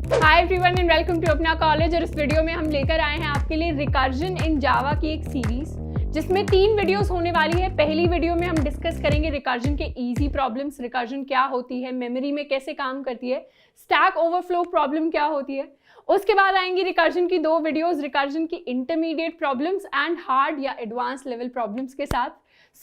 Hi everyone and welcome to अपना college. और इस वीडियो में हम लेकर आए हैं आपके लिए रिकर्जन इन जावा की एक सीरीज जिसमें 3 वीडियोस होने वाली है। पहली वीडियो में हम डिस्कस करेंगे रिकर्जन के इजी प्रॉब्लम्स, रिकर्जन क्या होती है, मेमोरी में कैसे काम करती है, स्टैक ओवरफ्लो प्रॉब्लम क्या होती है। उसके बाद आएंगी रिकर्जन की 2 वीडियोस, रिकर्जन की इंटरमीडिएट प्रॉब्लम्स एंड हार्ड या एडवांस लेवल प्रॉब्लम्स के साथ।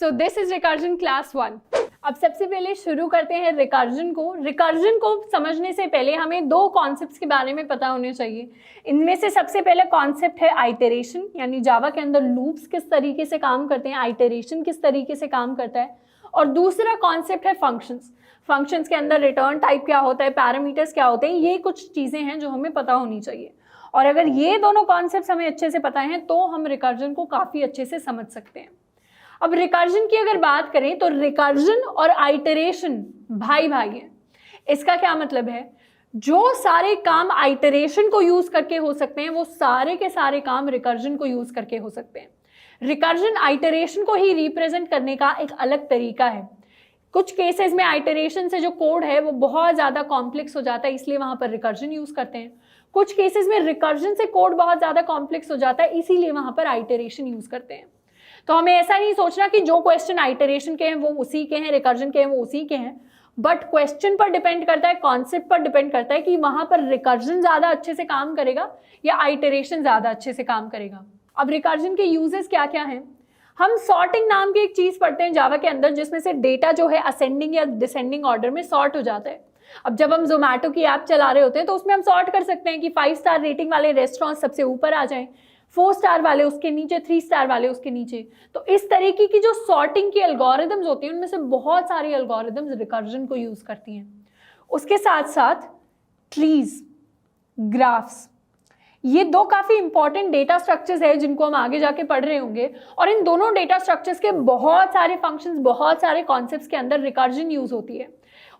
So this is recursion class 1। अब सबसे पहले शुरू करते हैं रिकर्जन को। रिकर्जन को समझने से पहले हमें 2 कॉन्सेप्ट्स के बारे में पता होने चाहिए। इनमें से सबसे पहले कॉन्सेप्ट है आइटरेशन, यानी जावा के अंदर लूप्स किस तरीके से काम करते हैं, आइटरेशन किस तरीके से काम करता है। और दूसरा कॉन्सेप्ट है फंक्शंस। फंक्शंस के अंदर रिटर्न टाइप क्या होता है, पैरामीटर्स क्या होते हैं, ये कुछ चीज़ें हैं जो हमें पता होनी चाहिए। और अगर ये दोनों कॉन्सेप्ट्स हमें अच्छे से पता हैं तो हम रिकर्जन को काफ़ी अच्छे से समझ सकते हैं। अब रिकर्जन की अगर बात करें तो रिकर्जन और आइटरेशन भाई भाई हैं। इसका क्या मतलब है, जो सारे काम आइटरेशन को यूज करके हो सकते हैं वो सारे के सारे काम रिकर्जन को यूज करके हो सकते हैं। रिकर्जन आइटरेशन को ही रिप्रेजेंट करने का एक अलग तरीका है। कुछ केसेस में आइटरेशन से जो कोड है वो बहुत ज़्यादा कॉम्प्लेक्स हो जाता है, इसलिए वहाँ पर रिकर्जन यूज करते हैं। कुछ केसेस में रिकर्जन से कोड बहुत ज़्यादा कॉम्प्लेक्स हो जाता है, इसीलिए वहाँ पर आइटरेशन यूज करते हैं। तो हमें ऐसा नहीं सोचना कि जो क्वेश्चन आइटरेशन के हैं वो उसी के हैं, रिकर्जन के हैं वो उसी के हैं। बट क्वेश्चन पर डिपेंड करता है, कॉन्सेप्ट पर डिपेंड करता है कि वहां पर रिकर्जन ज्यादा अच्छे से काम करेगा या आइटरेशन ज्यादा अच्छे से काम करेगा। अब रिकर्जन के यूजेस क्या क्या हैं। हम सॉर्टिंग नाम की एक चीज पढ़ते हैं जावा के अंदर, जिसमें से डेटा जो है असेंडिंग या डिसेंडिंग ऑर्डर में सॉर्ट हो जाता है। अब जब हम जोमेटो की ऐप चला रहे होते हैं तो उसमें हम सॉर्ट कर सकते हैं कि 5 स्टार रेटिंग वाले रेस्टोरेंट सबसे ऊपर आ जाएं, 4 स्टार वाले उसके नीचे, 3 स्टार वाले उसके नीचे। तो इस तरीके की जो सॉर्टिंग की एल्गोरिदम्स होती हैं उनमें से बहुत सारी एल्गोरिदम्स रिकर्जन को यूज करती हैं। उसके साथ साथ ट्रीज, ग्राफ्स, ये 2 काफी इंपॉर्टेंट डेटा स्ट्रक्चर्स है जिनको हम आगे जाके पढ़ रहे होंगे। और इन दोनों डेटा स्ट्रक्चर्स के बहुत सारे फंक्शंस, बहुत सारे कॉन्सेप्ट्स के अंदर रिकर्जन यूज होती है।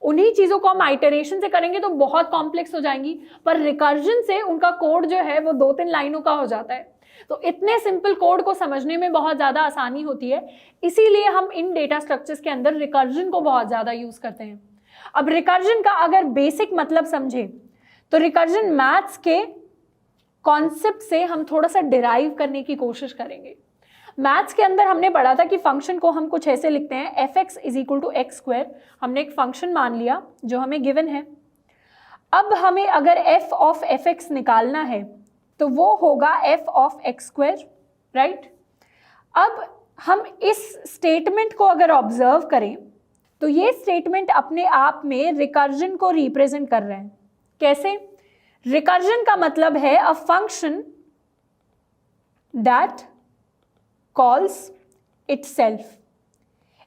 उन्हीं चीजों को हम आइटरेशन से करेंगे तो बहुत कॉम्प्लेक्स हो जाएंगी, पर रिकर्जन से उनका कोड जो है वो 2-3 लाइनों का हो जाता है। तो इतने सिंपल कोड को समझने में बहुत ज़्यादा आसानी होती है, इसीलिए हम इन डेटा स्ट्रक्चर्स के अंदर रिकर्जन को बहुत ज़्यादा यूज़ करते हैं। अब रिकर्जन का अगर बेसिक मतलब समझे तो रिकर्जन मैथ्स के कॉन्सेप्ट से हम थोड़ा सा डिराइव करने की कोशिश करेंगे। मैथ्स के अंदर हमने पढ़ा था कि फंक्शन को हम कुछ ऐसे लिखते हैं, fx = x²। हमने एक फंक्शन मान लिया जो हमें गिवन है। अब हमें अगर f ऑफ fx निकालना है तो वो होगा f ऑफ x², राइट। अब हम इस स्टेटमेंट को अगर ऑब्जर्व करें तो ये स्टेटमेंट अपने आप में रिकर्जन को रिप्रेजेंट कर रहे हैं। कैसे? रिकर्जन का मतलब है a function that calls itself.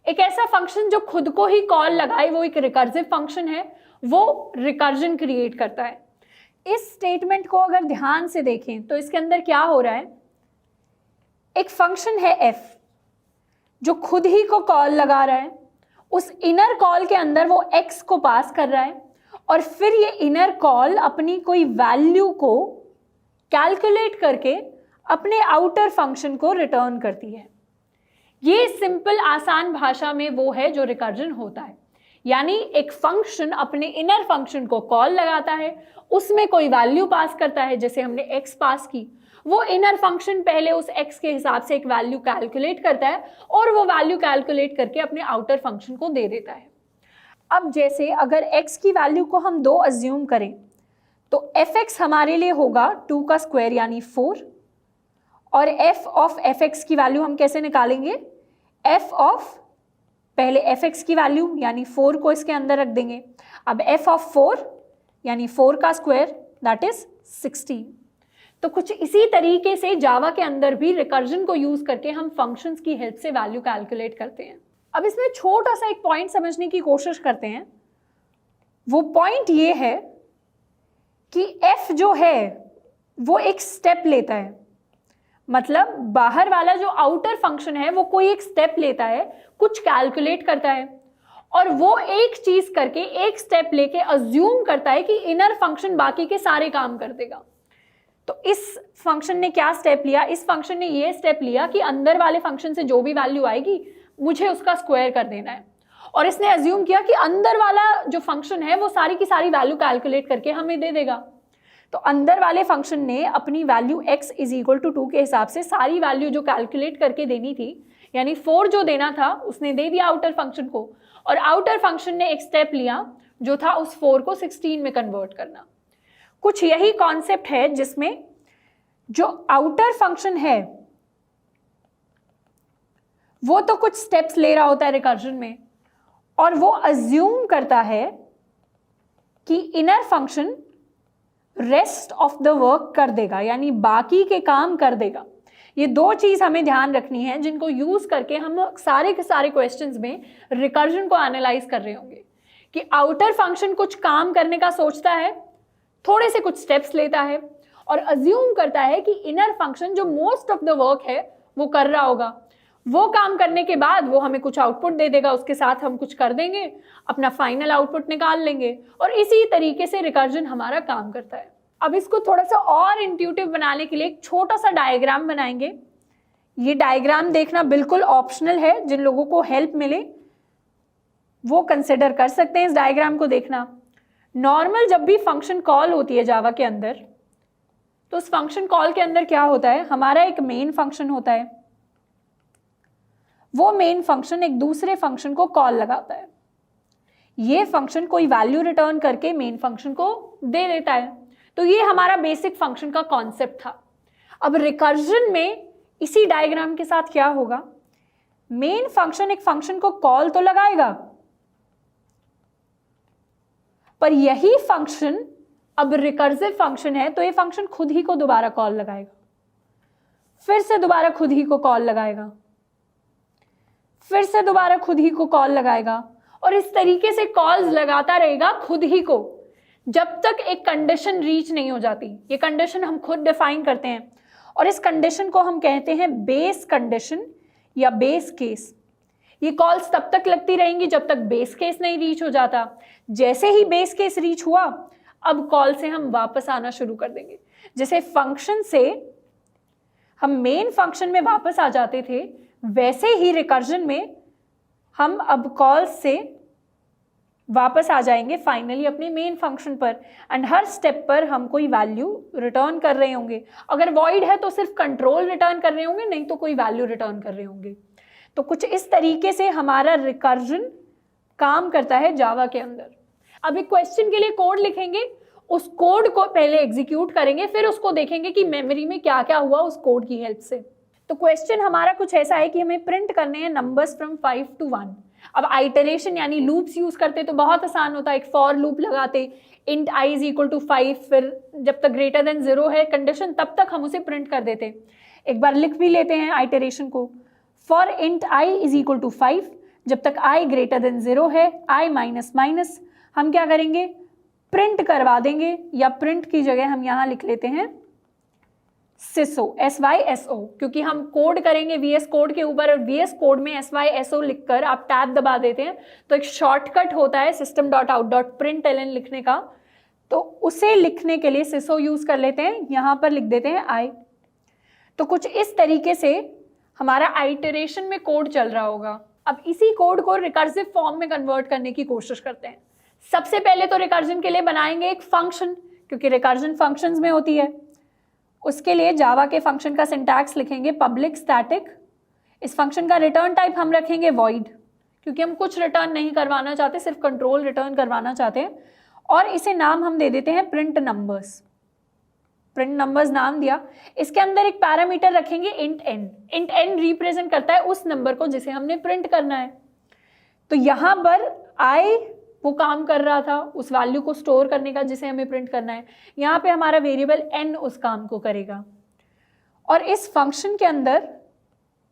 एक ऐसा फंक्शन जो खुद को ही कॉल लगाए, वो एक रिकर्सिव फंक्शन है, वो रिकर्जन क्रिएट करता है। इस स्टेटमेंट को अगर ध्यान से देखें तो इसके अंदर क्या हो रहा है, एक फंक्शन है f जो खुद ही को कॉल लगा रहा है, उस इनर कॉल के अंदर वो x को पास कर रहा है और फिर ये इनर कॉल अपनी कोई वैल्यू को कैलकुलेट करके अपने आउटर फंक्शन को रिटर्न करती है। ये सिंपल आसान भाषा में वो है जो रिकर्जन होता है। यानी एक फंक्शन अपने इनर फंक्शन को कॉल लगाता है, उसमें कोई वैल्यू पास करता है, जैसे हमने x पास की, वो इनर फंक्शन पहले उस x के हिसाब से एक वैल्यू कैलकुलेट करता है और वो वैल्यू कैलकुलेट करके अपने आउटर फंक्शन को दे देता है। अब जैसे अगर x की वैल्यू को हम 2 अज्यूम करें तो fx हमारे लिए होगा 2 का स्क्वायर यानी 4, और f ऑफ fx की वैल्यू हम कैसे निकालेंगे, f ऑफ पहले fx की वैल्यू यानी 4 को इसके अंदर रख देंगे। अब f ऑफ 4 यानी 4 का स्क्वायर दैट इज 16। तो कुछ इसी तरीके से जावा के अंदर भी रिकर्जन को यूज करके हम फंक्शंस की हेल्प से वैल्यू कैलकुलेट करते हैं। अब इसमें छोटा सा एक पॉइंट समझने की कोशिश करते हैं। वो पॉइंट ये है कि f जो है वो एक स्टेप लेता है, मतलब बाहर वाला जो आउटर फंक्शन है वो कोई एक स्टेप लेता है, कुछ कैलकुलेट करता है और वो एक चीज करके एक स्टेप लेके अज्यूम करता है कि इनर फंक्शन बाकी के सारे काम कर देगा। तो इस फंक्शन ने क्या स्टेप लिया, इस फंक्शन ने ये स्टेप लिया कि अंदर वाले फंक्शन से जो भी वैल्यू आएगी मुझे उसका स्क्वायर कर देना है, और इसने अज्यूम किया कि अंदर वाला जो फंक्शन है वो सारी की सारी वैल्यू कैलकुलेट करके हमें दे देगा। तो अंदर वाले फंक्शन ने अपनी value x is equal to 2 के हिसाब से सारी वैल्यू जो कैलकुलेट करके देनी थी, यानी 4 जो देना था उसने दे दिया आउटर फंक्शन को, और आउटर फंक्शन ने एक स्टेप लिया जो था उस 4 को 16 में कन्वर्ट करना। कुछ यही कॉन्सेप्ट है जिसमें जो आउटर फंक्शन है वो तो कुछ स्टेप्स ले रहा होता है रिकर्जन में, और वो अज्यूम करता है कि inner function rest of the work कर देगा, यानी बाकी के काम कर देगा। ये दो चीज हमें ध्यान रखनी है जिनको यूज करके हम सारे के सारे क्वेश्चंस में रिकर्जन को एनालाइज कर रहे होंगे कि आउटर फंक्शन कुछ काम करने का सोचता है, थोड़े से कुछ स्टेप्स लेता है और अज्यूम करता है कि इनर फंक्शन जो मोस्ट ऑफ द वर्क है वो कर रहा होगा। वो काम करने के बाद वो हमें कुछ आउटपुट दे देगा, उसके साथ हम कुछ कर देंगे, अपना फाइनल आउटपुट निकाल लेंगे, और इसी तरीके से रिकर्जन हमारा काम करता है। अब इसको थोड़ा सा और इंट्यूटिव बनाने के लिए एक छोटा सा डायग्राम बनाएंगे। ये डायग्राम देखना बिल्कुल ऑप्शनल है, जिन लोगों को हेल्प मिले वो कंसिडर कर सकते हैं इस डायग्राम को देखना। नॉर्मल जब भी फंक्शन कॉल होती है जावा के अंदर, तो उस फंक्शन कॉल के अंदर क्या होता है, हमारा एक मेन फंक्शन होता है, वो मेन फंक्शन एक दूसरे फंक्शन को कॉल लगाता है, ये फंक्शन कोई वैल्यू रिटर्न करके मेन फंक्शन को दे देता है। तो ये हमारा बेसिक फंक्शन का कॉन्सेप्ट था। अब रिकर्जन में इसी डायग्राम के साथ क्या होगा, मेन फंक्शन एक फंक्शन को कॉल तो लगाएगा, पर यही फंक्शन अब रिकर्सिव फंक्शन है तो ये फंक्शन खुद ही को दोबारा कॉल लगाएगा, फिर से दोबारा खुद ही को कॉल लगाएगा, फिर से दोबारा खुद ही को कॉल लगाएगा, और इस तरीके से कॉल्स लगाता रहेगा खुद ही को जब तक एक कंडीशन रीच नहीं हो जाती। ये कंडीशन हम खुद डिफाइन करते हैं और इस कंडीशन को हम कहते हैं बेस कंडीशन या बेस केस। ये कॉल्स तब तक लगती रहेंगी जब तक बेस केस नहीं रीच हो जाता। जैसे ही बेस केस रीच हुआ, अब कॉल से हम वापस आना शुरू कर देंगे। जैसे फंक्शन से हम मेन फंक्शन में वापस आ जाते थे, वैसे ही रिकर्जन में हम अब कॉल से वापस आ जाएंगे फाइनली अपने मेन फंक्शन पर, एंड हर स्टेप पर हम कोई वैल्यू रिटर्न कर रहे होंगे। अगर वॉइड है तो सिर्फ कंट्रोल रिटर्न कर रहे होंगे, नहीं तो कोई वैल्यू रिटर्न कर रहे होंगे। तो कुछ इस तरीके से हमारा रिकर्जन काम करता है जावा के अंदर। अब एक क्वेश्चन के लिए कोड लिखेंगे, उस कोड को पहले एग्जीक्यूट करेंगे, फिर उसको देखेंगे कि मेमोरी में क्या क्या हुआ उस कोड की हेल्प से। तो क्वेश्चन हमारा कुछ ऐसा है कि हमें प्रिंट करने हैं नंबर्स फ्रॉम 5 to 1। अब आइटरेशन यानी लूप्स यूज करते तो बहुत आसान होता है, एक फॉर लूप लगाते, int i is equal to 5, फिर जब तक ग्रेटर देन 0 है कंडीशन तब तक हम उसे प्रिंट कर देते। एक बार लिख भी लेते हैं आइटरेशन को, for int i is equal to 5, जब तक i ग्रेटर देन 0 है, i माइनस माइनस हम क्या करेंगे, प्रिंट करवा देंगे, या प्रिंट की जगह हम यहाँ लिख लेते हैं सिसो, SYSO, क्योंकि हम कोड करेंगे VS कोड के ऊपर, और VS कोड में SYSO लिखकर आप टैब दबा देते हैं तो एक शॉर्टकट होता है system.out.println लिखने का, तो उसे लिखने के लिए सिसो यूज कर लेते हैं, यहाँ पर लिख देते हैं I। तो कुछ इस तरीके से हमारा आइटरेशन में कोड चल रहा होगा। अब इसी कोड को रिकर्सिव फॉर्म में कन्वर्ट करने की कोशिश करते हैं। सबसे पहले तो रिकर्जन के लिए बनाएंगे एक फंक्शन, क्योंकि रिकर्जन फंक्शंस में होती है। उसके लिए जावा के फंक्शन का सिंटैक्स लिखेंगे पब्लिक स्टैटिक। इस फंक्शन का रिटर्न टाइप हम रखेंगे वॉइड, क्योंकि हम कुछ रिटर्न नहीं करवाना चाहते, सिर्फ कंट्रोल रिटर्न करवाना चाहते हैं। और इसे नाम हम दे देते हैं प्रिंट नंबर्स। प्रिंट नंबर्स नाम दिया, इसके अंदर एक पैरामीटर रखेंगे int n। Int n represent करता है उस नंबर को जिसे हमने प्रिंट करना है। तो यहाँ पर i वो काम कर रहा था उस वैल्यू को स्टोर करने का जिसे हमें प्रिंट करना है, यहाँ पे हमारा वेरिएबल n उस काम को करेगा। और इस फंक्शन के अंदर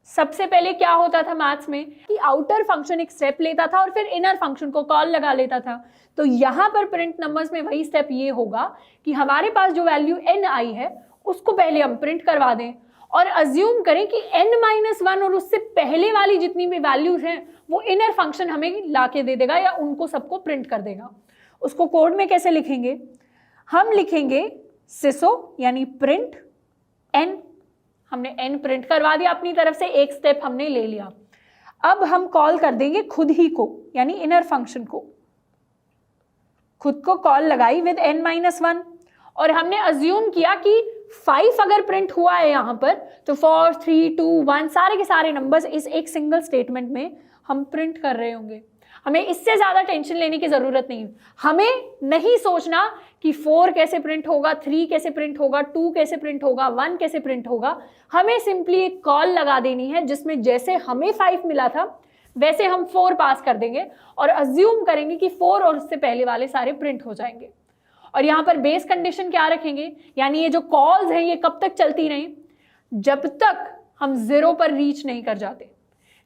सबसे पहले क्या होता था मैथ्स में कि आउटर फंक्शन एक स्टेप लेता था और फिर इनर फंक्शन को कॉल लगा लेता था। तो यहाँ पर प्रिंट नंबर्स में वही स्टेप ये होगा कि हमारे पास जो वैल्यू n आई है उसको पहले हम प्रिंट करवा दें, और अज्यूम करें कि n-1 और उससे पहले वाली जितनी भी वैल्यूज हैं वो इनर फंक्शन हमें लाके दे देगा या उनको सबको प्रिंट कर देगा। उसको कोड में कैसे लिखेंगे, हम लिखेंगे सिसो यानी प्रिंट n। हमने n प्रिंट करवा दिया अपनी तरफ से, एक स्टेप हमने ले लिया। अब हम कॉल कर देंगे खुद ही को यानी इनर फंक्शन को, खुद को कॉल लगाई विद n-1, और हमने अज्यूम किया कि 5 अगर प्रिंट हुआ है यहाँ पर तो 4, 3, 2, 1 सारे के सारे नंबर्स इस एक सिंगल स्टेटमेंट में हम प्रिंट कर रहे होंगे। हमें इससे ज़्यादा टेंशन लेने की ज़रूरत नहीं। हमें नहीं सोचना कि 4 कैसे प्रिंट होगा, 3 कैसे प्रिंट होगा, 2 कैसे प्रिंट होगा, 1 कैसे प्रिंट होगा। हमें सिंपली एक कॉल लगा देनी है जिसमें जैसे हमें 5 मिला था वैसे हम 4 पास कर देंगे और अज्यूम करेंगे कि 4 और उससे पहले वाले सारे प्रिंट हो जाएंगे। और यहाँ पर बेस कंडीशन क्या रखेंगे, यानी ये जो कॉल्स हैं ये कब तक चलती रहें, जब तक हम 0 पर रीच नहीं कर जाते।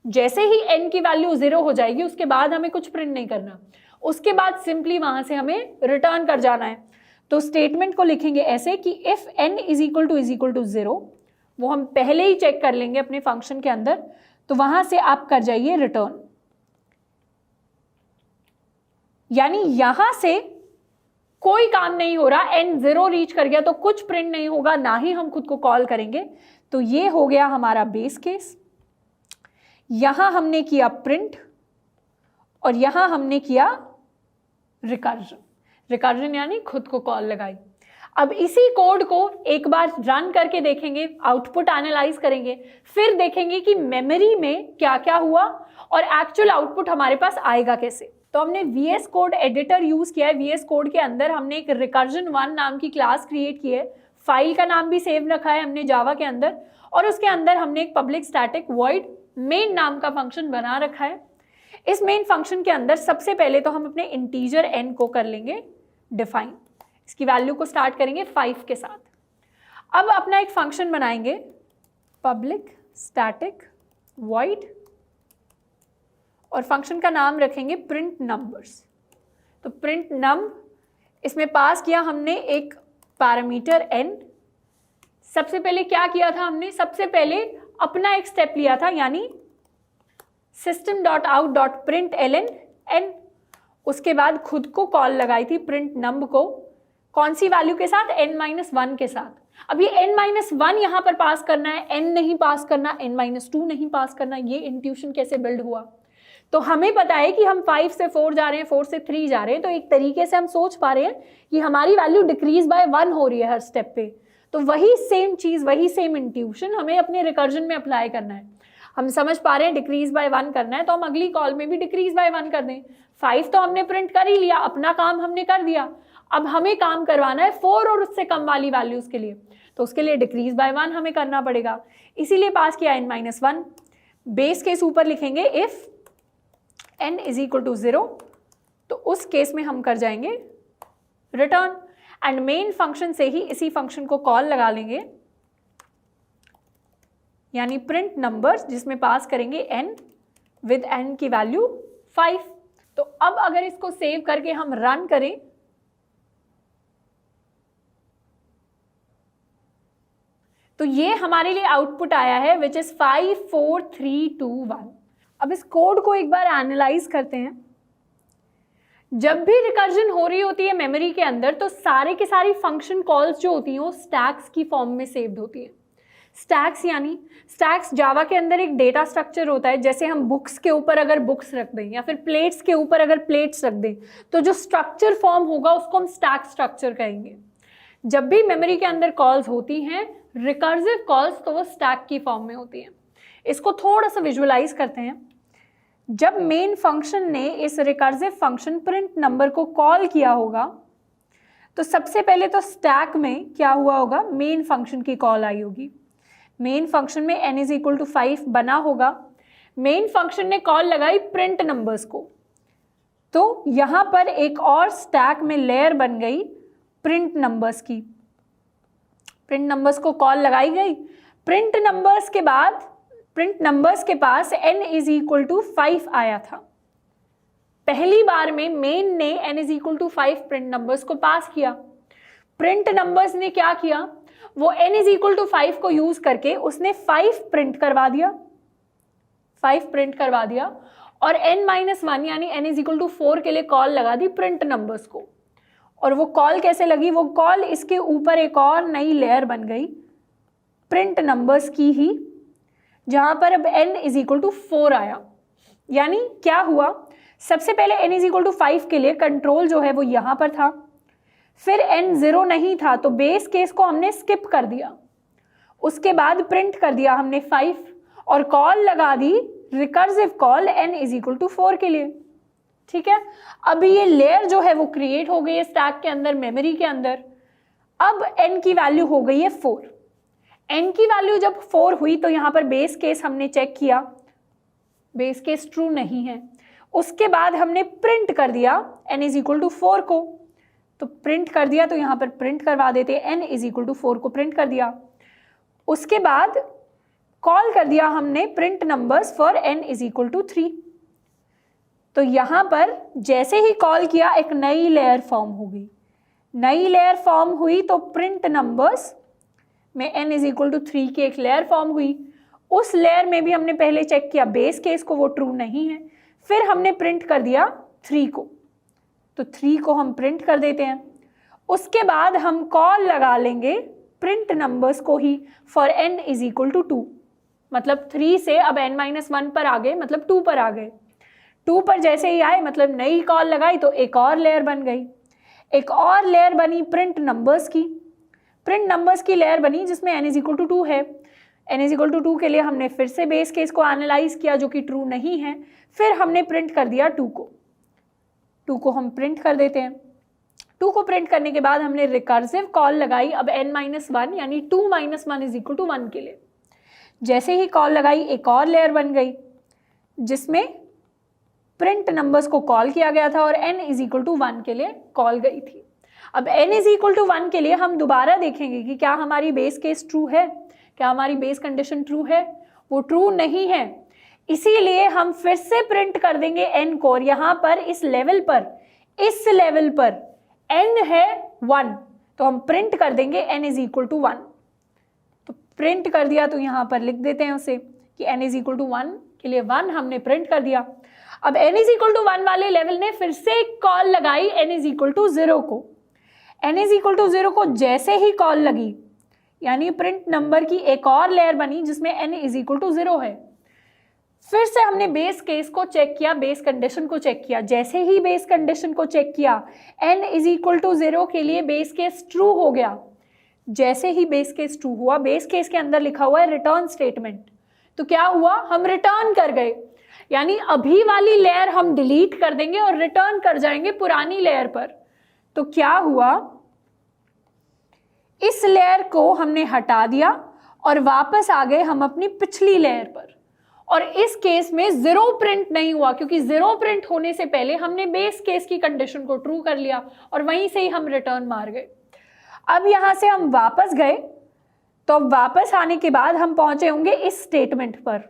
जैसे ही n की वैल्यू 0 हो जाएगी उसके बाद हमें कुछ प्रिंट नहीं करना, उसके बाद सिंपली वहां से हमें रिटर्न कर जाना है। तो स्टेटमेंट को लिखेंगे ऐसे कि if n is equal to 0, वो हम पहले ही चेक कर लेंगे अपने फंक्शन के अंदर, तो वहां से आप कर जाइए रिटर्न। यानी यहां से कोई काम नहीं हो रहा, n 0 रीच कर गया तो कुछ प्रिंट नहीं होगा, ना ही हम खुद को कॉल करेंगे। तो ये हो गया हमारा बेस केस। यहां हमने किया प्रिंट और यहां हमने किया रिकर्जन यानी खुद को कॉल लगाई। अब इसी कोड को एक बार रन करके देखेंगे, आउटपुट एनालाइज करेंगे, फिर देखेंगे कि मेमोरी में क्या क्या हुआ और एक्चुअल आउटपुट हमारे पास आएगा कैसे। तो हमने VS कोड एडिटर यूज किया है। VS कोड के अंदर हमने एक recursion1 नाम की क्लास क्रिएट की है, फाइल का नाम भी सेव रखा है हमने जावा के अंदर, और उसके अंदर हमने एक पब्लिक स्टैटिक वॉइड मेन नाम का फंक्शन बना रखा है। इस मेन फंक्शन के अंदर सबसे पहले तो हम अपने इंटीजर n को कर लेंगे डिफाइन, इसकी वैल्यू को स्टार्ट करेंगे 5 के साथ। अब अपना एक फंक्शन बनाएंगे पब्लिक स्टैटिक वॉइड और फंक्शन का नाम रखेंगे प्रिंट नंबर्स। तो प्रिंट नम, इसमें पास किया हमने एक पैरामीटर n। सबसे पहले क्या किया था हमने, सबसे पहले अपना एक स्टेप लिया था, यानी system.out.println n। उसके बाद खुद को कॉल लगाई थी प्रिंट नंब को, कौन सी वैल्यू के साथ, n-1 के साथ। अब ये n-1 यहाँ पर पास करना है, n नहीं पास करना, n-2 नहीं पास करना। ये इंट्यूशन कैसे बिल्ड हुआ, तो हमें पता है कि हम 5 से 4 जा रहे हैं, 4 से 3 जा रहे हैं, तो एक तरीके से हम सोच पा रहे हैं कि हमारी वैल्यू डिक्रीज बाय 1 हो रही है हर स्टेप पे। तो वही सेम चीज, वही सेम इंट्यूशन हमें अपने रिकर्जन में अप्लाई करना है। हम समझ पा रहे हैं डिक्रीज बाय 1 करना है, तो हम अगली कॉल में भी डिक्रीज बाय 1 कर दें। 5 तो हमने प्रिंट कर ही लिया, अपना काम हमने कर दिया। अब हमें काम करवाना है 4 और उससे कम वाली वैल्यूज के लिए, तो उसके लिए डिक्रीज बाय 1 हमें करना पड़ेगा, इसीलिए पास किया n-1। बेस केस ऊपर लिखेंगे if n is equal to 0, तो उस केस में हम कर जाएंगे रिटर्न, एंड मेन फंक्शन से ही इसी फंक्शन को कॉल लगा लेंगे, यानी प्रिंट नंबर्स, जिसमें पास करेंगे n विद n की वैल्यू 5। तो अब अगर इसको सेव करके हम रन करें, तो ये हमारे लिए आउटपुट आया है विच इज 5 4 3 2 1। अब इस कोड को एक बार एनालाइज करते हैं। जब भी रिकर्जन हो रही होती है मेमोरी के अंदर, तो सारे के सारी फंक्शन कॉल्स जो होती हैं वो स्टैक्स की फॉर्म में सेव्ड होती है। स्टैक्स यानी स्टैक्स जावा के अंदर एक डेटा स्ट्रक्चर होता है। जैसे हम बुक्स के ऊपर अगर बुक्स रख दें या फिर प्लेट्स के ऊपर अगर प्लेट्स रख दें, तो जो स्ट्रक्चर फॉर्म होगा उसको हम स्टैक स्ट्रक्चर कहेंगे। जब भी मेमोरी के अंदर कॉल्स होती हैं रिकर्सिव कॉल्स, तो वो स्टैक की फॉर्म में होती हैं। इसको थोड़ा सा विजुअलाइज करते हैं। जब मेन फंक्शन ने इस रिकर्सिव फंक्शन प्रिंट नंबर को कॉल किया होगा, तो सबसे पहले तो स्टैक में क्या हुआ होगा, मेन फंक्शन की कॉल आई होगी। मेन फंक्शन में n इज इक्वल टू 5 बना होगा। मेन फंक्शन ने कॉल लगाई प्रिंट नंबर्स को, तो यहां पर एक और स्टैक में लेयर बन गई प्रिंट नंबर्स की। प्रिंट नंबर्स को कॉल लगाई गई। प्रिंट नंबर्स के बाद प्रिंट नंबर्स के पास n इज इक्वल टू 5 आया था। पहली बार में मेन ने n is equal to 5 print numbers को पास किया। प्रिंट नंबर्स ने क्या किया, वो n इज इक्वल टू 5 को यूज करके उसने 5 प्रिंट करवा दिया, 5 प्रिंट करवा दिया, और n-1 यानी n इज इक्वल टू 4 के लिए कॉल लगा दी प्रिंट नंबर्स को। और वो कॉल कैसे लगी, वो कॉल इसके ऊपर एक और नई लेयर बन गई प्रिंट नंबर्स की ही, जहां पर अब n इज इक्वल टू 4 आया। यानी क्या हुआ, सबसे पहले n इज इक्वल टू 5 के लिए कंट्रोल जो है वो यहां पर था, फिर n 0 नहीं था तो बेस केस को हमने स्किप कर दिया, उसके बाद प्रिंट कर दिया हमने 5 और कॉल लगा दी recursive call n is equal to 4 के लिए। ठीक है, अभी ये लेयर जो है वो क्रिएट हो गई है स्टैक के अंदर, मेमोरी के अंदर। अब n की वैल्यू हो गई है 4। n की वैल्यू जब 4 हुई तो यहाँ पर बेस केस हमने चेक किया, बेस केस ट्रू नहीं है। उसके बाद हमने प्रिंट कर दिया n इज इक्वल टू 4 को, तो प्रिंट कर दिया, तो यहाँ पर प्रिंट करवा देते, n इज इक्वल टू 4 को प्रिंट कर दिया। उसके बाद कॉल कर दिया हमने print numbers for n is equal to 3। तो यहाँ पर जैसे ही कॉल किया एक नई लेयर फॉर्म हो गई, नई लेयर फॉर्म हुई तो प्रिंट नंबर्स में n इज इक्वल टू 3 की एक लेयर फॉर्म हुई। उस लेयर में भी हमने पहले चेक किया बेस केस को, वो ट्रू नहीं है। फिर हमने प्रिंट कर दिया 3 को, तो 3 को हम प्रिंट कर देते हैं। उसके बाद हम कॉल लगा लेंगे प्रिंट नंबर्स को ही for n is equal to 2, मतलब 3 से अब n-1 पर आ गए, मतलब 2 पर आ गए। 2 पर जैसे ही आए मतलब नई कॉल लगाई तो एक और लेयर बन गई, एक और लेयर बनी प्रिंट नंबर्स की, प्रिंट नंबर्स की लेयर बनी जिसमें n इज इक्वल टू 2 है। n इज इक्वल टू 2 के लिए हमने फिर से बेस केस को एनालाइज किया जो कि ट्रू नहीं है, फिर हमने प्रिंट कर दिया 2 को, 2 को हम प्रिंट कर देते हैं। 2 को प्रिंट करने के बाद हमने रिकर्सिव कॉल लगाई अब n-1 यानी 2 - 1 इज इक्वल टू 1 के लिए। जैसे ही कॉल लगाई एक और लेयर बन गई जिसमें प्रिंट नंबर्स को कॉल किया गया था और n इज इक्वल टू 1 के लिए कॉल गई थी। अब n इज इक्वल टू 1 के लिए हम दोबारा देखेंगे कि क्या हमारी बेस केस ट्रू है, क्या हमारी बेस कंडीशन ट्रू है। वो ट्रू नहीं है, इसीलिए हम फिर से प्रिंट कर देंगे n को। और यहाँ पर इस लेवल पर n है 1, तो हम प्रिंट कर देंगे n इज इक्वल टू 1। तो प्रिंट कर दिया, तो यहाँ पर लिख देते हैं उसे कि n इज इक्वल टू 1 के लिए 1 हमने प्रिंट कर दिया। अब n इज इक्वल टू 1 वाले लेवल ने फिर से एक कॉल लगाई n इज इक्वल टू 0 को। n इज इक्वल टू 0 को जैसे ही कॉल लगी यानी प्रिंट नंबर की एक और लेयर बनी जिसमें n इज इक्वल टू 0 है। फिर से हमने बेस केस को चेक किया, बेस कंडीशन को चेक किया। जैसे ही बेस कंडीशन को चेक किया n इज इक्वल टू 0 के लिए बेस केस ट्रू हो गया। जैसे ही बेस केस ट्रू हुआ, बेस केस के अंदर लिखा हुआ है रिटर्न स्टेटमेंट, तो क्या हुआ, हम रिटर्न कर गए, यानी अभी वाली लेयर हम डिलीट कर देंगे और रिटर्न कर जाएंगे पुरानी लेयर पर। तो क्या हुआ, इस लेयर को हमने हटा दिया और वापस आ गए हम अपनी पिछली लेयर पर। और इस केस में 0 प्रिंट नहीं हुआ क्योंकि 0 प्रिंट होने से पहले हमने बेस केस की कंडीशन को ट्रू कर लिया और वहीं से ही हम रिटर्न मार गए। अब यहां से हम वापस गए, तो अब वापस आने के बाद हम पहुंचे होंगे इस स्टेटमेंट पर,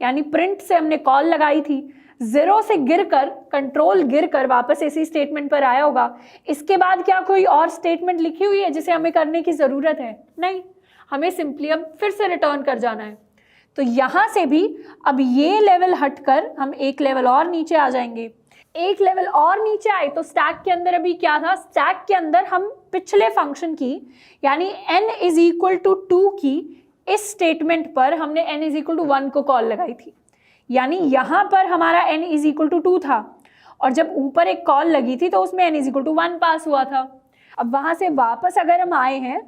यानी प्रिंट से हमने कॉल लगाई थी, 0 से गिरकर, कंट्रोल गिरकर वापस इसी स्टेटमेंट पर आया होगा। इसके बाद क्या कोई और स्टेटमेंट लिखी हुई है जिसे हमें करने की ज़रूरत है? नहीं, हमें सिंपली अब फिर से रिटर्न कर जाना है। तो यहाँ से भी अब ये लेवल हटकर हम एक लेवल और नीचे आ जाएंगे। एक लेवल और नीचे आए तो स्टैक के अंदर अभी क्या था, स्टैक के अंदर हम पिछले फंक्शन की यानी n इज इक्वल टू 2 की इस स्टेटमेंट पर हमने n इज इक्वल टू 1 को कॉल लगाई थी, यानी यहाँ पर हमारा n इज इक्वल टू 2 था और जब ऊपर एक कॉल लगी थी तो उसमें n इज इक्वल टू 1 पास हुआ था। अब वहाँ से वापस अगर हम आए हैं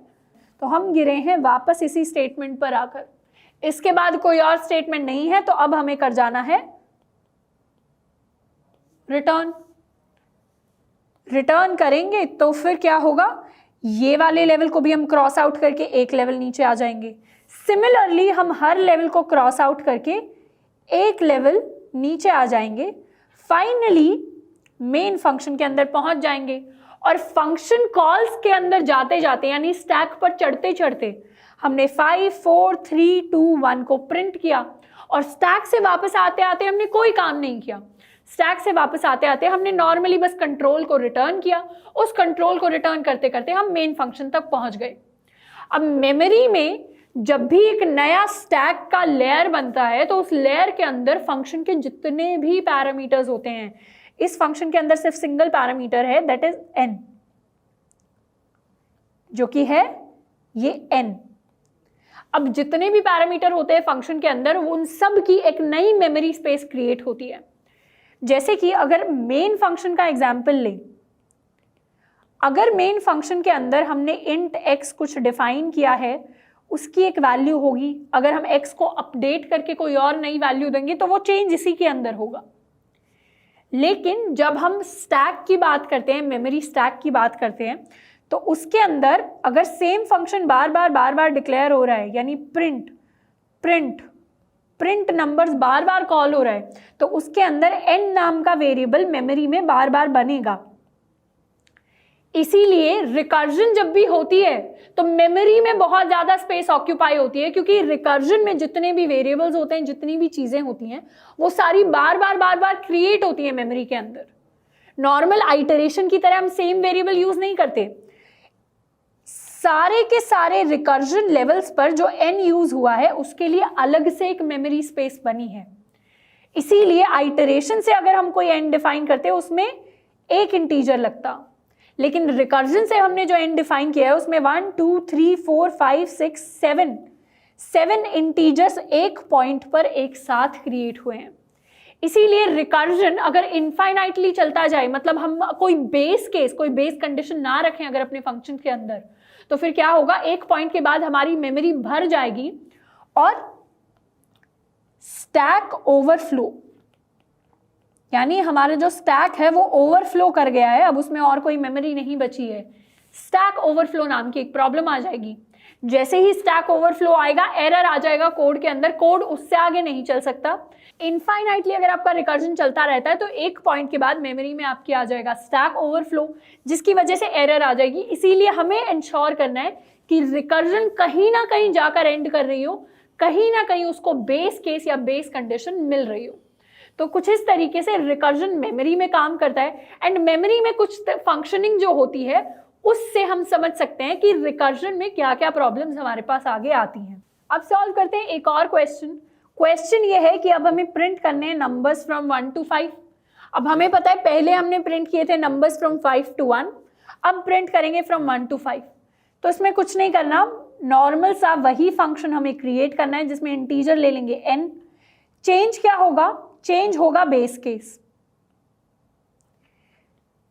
तो हम गिरे हैं वापस इसी स्टेटमेंट पर आकर। इसके बाद कोई और स्टेटमेंट नहीं है, तो अब हमें कर जाना है रिटर्न। रिटर्न करेंगे तो फिर क्या होगा, ये वाले लेवल को भी हम क्रॉस आउट करके एक लेवल नीचे आ जाएंगे। सिमिलरली हम हर लेवल को क्रॉस आउट करके एक लेवल नीचे आ जाएंगे, फाइनली मेन फंक्शन के अंदर पहुंच जाएंगे। और फंक्शन कॉल्स के अंदर जाते जाते यानी स्टैक पर चढ़ते चढ़ते हमने 5 4 3 2 1 को प्रिंट किया और स्टैक से वापस आते आते हमने कोई काम नहीं किया। स्टैक से वापस आते आते हमने नॉर्मली बस कंट्रोल को रिटर्न किया। उस कंट्रोल को रिटर्न करते करते हम मेन फंक्शन तक पहुंच गए। अब मेमोरी में जब भी एक नया स्टैक का लेयर बनता है तो उस लेयर के अंदर फंक्शन के जितने भी पैरामीटर्स होते हैं, इस फंक्शन के अंदर सिर्फ सिंगल पैरामीटर है, दैट इज n, जो कि है ये n। अब जितने भी पैरामीटर होते हैं फंक्शन के अंदर उन सब की एक नई मेमोरी स्पेस क्रिएट होती है। जैसे कि अगर मेन फंक्शन का एग्जाम्पल लें, अगर मेन फंक्शन के अंदर हमने int x कुछ डिफाइन किया है, उसकी एक वैल्यू होगी, अगर हम x को अपडेट करके कोई और नई वैल्यू देंगे तो वो चेंज इसी के अंदर होगा। लेकिन जब हम स्टैक की बात करते हैं, मेमोरी स्टैक की बात करते हैं, तो उसके अंदर अगर सेम फंक्शन बार बार डिक्लेयर हो रहा है, यानी प्रिंट नंबर्स बार बार कॉल हो रहा है, तो उसके अंदर n नाम का वेरिएबल मेमोरी में बार बार बनेगा। इसीलिए रिकर्जन जब भी होती है तो मेमोरी में बहुत ज्यादा स्पेस ऑक्यूपाई होती है, क्योंकि रिकर्जन में जितने भी वेरिएबल्स होते हैं, जितनी भी चीजें होती हैं, वो सारी बार बार क्रिएट होती है मेमोरी के अंदर। नॉर्मल आइटरेशन की तरह हम सेम वेरिएबल यूज नहीं करते। सारे के सारे रिकर्जन लेवल्स पर जो n यूज हुआ है उसके लिए अलग से एक मेमोरी स्पेस बनी है। इसीलिए आइटरेशन से अगर हम कोई n डिफाइन करते उसमें एक इंटीजर लगता, लेकिन रिकर्जन से हमने जो n डिफाइन किया है उसमें 1 2 3 4 5 6 7 इंटीजर्स एक पॉइंट पर एक साथ क्रिएट हुए हैं। इसीलिए रिकर्जन अगर इनफाइनाइटली चलता जाए, मतलब हम कोई बेस कंडीशन ना रखें अगर अपने फंक्शन के अंदर, तो फिर क्या होगा, एक पॉइंट के बाद हमारी मेमोरी भर जाएगी और स्टैक ओवरफ्लो, यानी हमारा जो स्टैक है वो ओवरफ्लो कर गया है, अब उसमें और कोई मेमोरी नहीं बची है। स्टैक ओवरफ्लो नाम की एक प्रॉब्लम आ जाएगी। जैसे ही स्टैक ओवरफ्लो आएगा, एरर आ जाएगा कोड के अंदर, कोड उससे आगे नहीं चल सकता। इनफाइनाइटली अगर आपका रिकर्जन चलता रहता है तो एक पॉइंट के बाद मेमोरी में आपकी आ जाएगा स्टैक ओवरफ्लो, जिसकी वजह से एरर आ जाएगी। इसीलिए हमें इंश्योर करना है कि रिकर्जन कहीं ना कहीं जाकर एंड कर रही हो, कहीं ना कहीं उसको बेस केस या बेस कंडीशन मिल रही हो। तो कुछ इस तरीके से रिकर्जन मेमोरी में काम करता है। एंड मेमोरी में कुछ फंक्शनिंग जो होती है उससे हम समझ सकते हैं कि रिकर्जन में क्या क्या प्रॉब्लम्स हमारे पास आगे आती हैं। अब सॉल्व करते हैं एक और क्वेश्चन ये है कि अब हमें प्रिंट करने हैं नंबर्स फ्रॉम 1 to 5। अब हमें पता है पहले हमने प्रिंट किए थे नंबर्स फ्रॉम 5 to 1, अब प्रिंट करेंगे फ्रॉम 1 to 5। तो इसमें कुछ नहीं करना, नॉर्मल सा वही फंक्शन हमें क्रिएट करना है जिसमें इंटीजर ले लेंगे n। चेंज क्या होगा, चेंज होगा बेस केस।